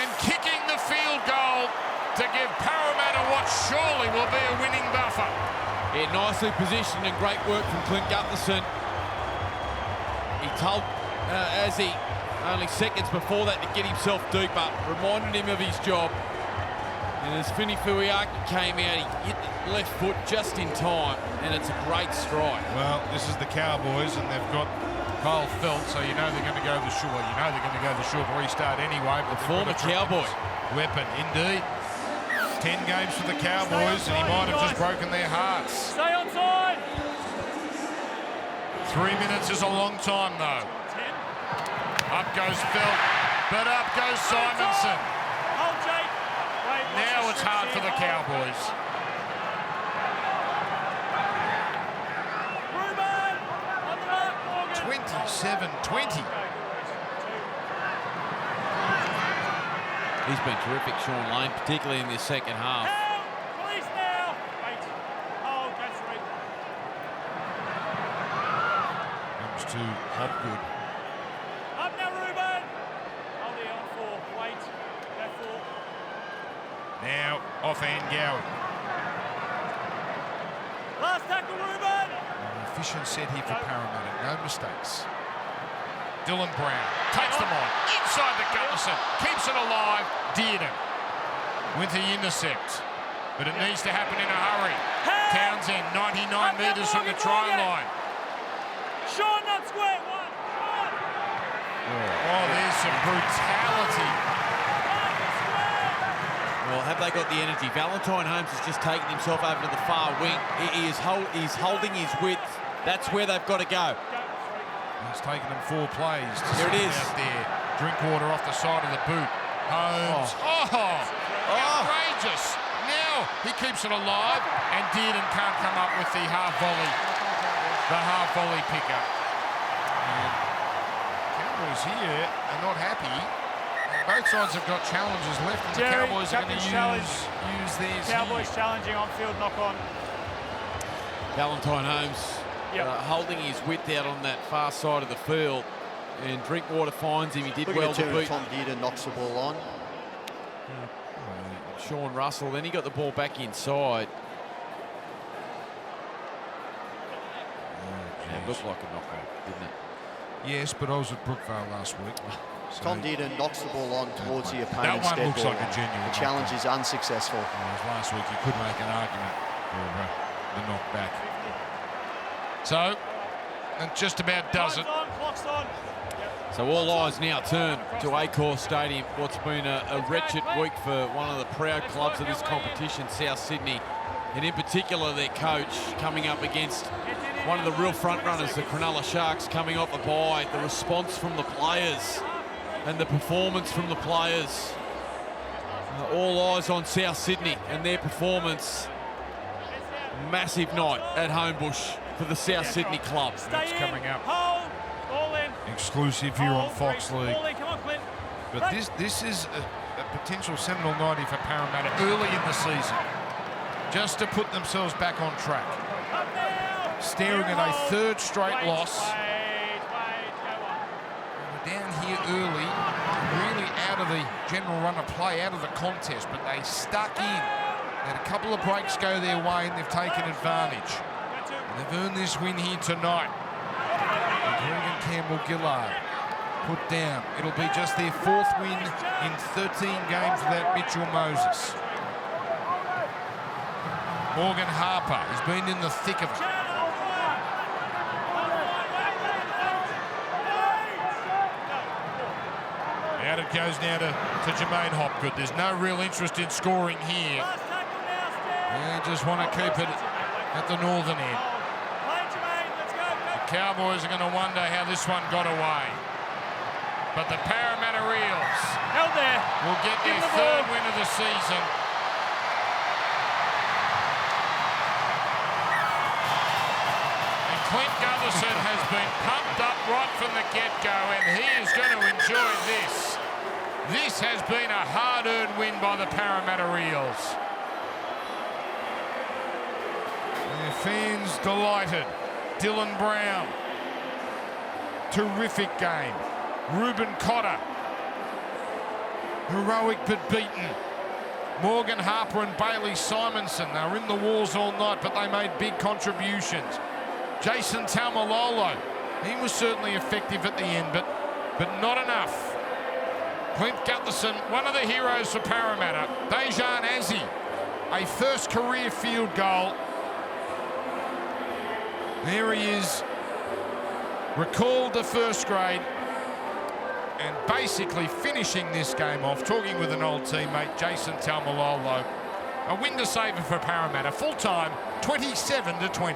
And kicking the field goal to give Parramatta what surely will be a winning buffer. Yeah, nicely positioned and great work from Clint Gutherson. He told Azzy only seconds before that to get himself deeper, reminded him of his job. And as Fini Fuiaki came out, he hit the left foot just in time, and it's a great strike. Well, this is the Cowboys, and they've got Kyle Felt, so you know they're going to go the short. You know they're going to go the short restart anyway. But The former Cowboy. Weapon, indeed. 10 games for the Cowboys, and he might have just broken their hearts. Stay onside. 3 minutes is a long time, though. Up goes Felt, but up goes Simonson. Hold, Jake. Wait, Now it's hard for the Cowboys. Ruben, on the mark, Morgan. 27-20. He's been terrific, Sean Lane, particularly in this second half. Help! Police now! Wait. Hold, go three. Comes to Hopgood. Up now, Ruben. Hold it on four. Wait. Go four. Now offhand Gowan. Last tackle, Ruben. An efficient set here for Parramatta, no mistakes. Dylan Brown takes them on, inside the Gutherson, keeps it alive, Dearden. With the intercept, but it needs to happen in a hurry. Townsend, 99 metres from the try line. Sean, not square. One. Sean. Oh, there's some brutality. Well, have they got the energy? Valentine Holmes has just taken himself over to the far wing. He's holding his width. That's where they've got to go. It's taken them 4 plays to There it sit is. out there. Drinkwater off the side of the boot. Holmes. Outrageous. Now he keeps it alive, and Dearden can't come up with the half volley pickup. And Cowboys here are not happy. And both sides have got challenges left, and Jerry, the Cowboys are going to use theirs. Cowboys here. challenging on-field knock-on. Valentine Holmes Yep. holding his width out on that far side of the field, and Drinkwater finds him. He did Looking well at to turn, beat Tom Dearden knocks the ball on. Sean Russell. Then he got the ball back inside. It looked like a knock-on, didn't it? Yes, but I was at Brookvale last week. So Tom Dearden knocks the ball on towards the opponent's one dead looks ball like a line. genuine The challenge is unsuccessful. Whereas last week you could make an argument for the knockback. So, that just about does it. Clock's on. So all eyes now turn to Accor Stadium. What's been a wretched week for one of the proud clubs of this competition, South Sydney, and in particular their coach coming up against one of the real front runners, the Cronulla Sharks, coming off a bye. The response from the players and the performance from the players. All eyes on South Sydney and their performance. Massive night at Homebush for the South Sydney club. That's coming up. Hold. Ball in. Exclusive here on Fox League. Ball in. Come on, Clint. But this is a potential seminal night for Parramatta early in the season, just to put themselves back on track. Up now. Staring at a third straight loss. Wait. Go on. They were down here early, really out of the general run of play, out of the contest, but they stuck in. Had a couple of breaks go their way, and they've taken advantage. And they've earned this win here tonight. Gregan Campbell-Gillard put down. It'll be just their 4th win in 13 games without Mitchell Moses. Morgan Harper has been in the thick of it. Out it goes now to Jermaine Hopgood. There's no real interest in scoring here. They just want to keep it at the northern end. Play it, Jermaine. Let's go. The Cowboys are going to wonder how this one got away. But the Parramatta Eels Held there. will get Give their them the third ball. win of the season. And Clint Gutherson has been pumped up right from the get-go, and he is going to enjoy this. This has been a hard-earned win by the Parramatta Eels. Their fans delighted. Dylan Brown. Terrific game. Ruben Cotter. Heroic but beaten. Morgan Harper and Bailey Simonson. They were in the wars all night, but they made big contributions. Jason Taumalolo. He was certainly effective at the end, but not enough. Clint Gutherson, one of the heroes for Parramatta. Dejan Azzi, a first career field goal. There he is, recalled to first grade and basically finishing this game off, talking with an old teammate, Jason Taumalolo. A win to savour for Parramatta, full time, 27-20.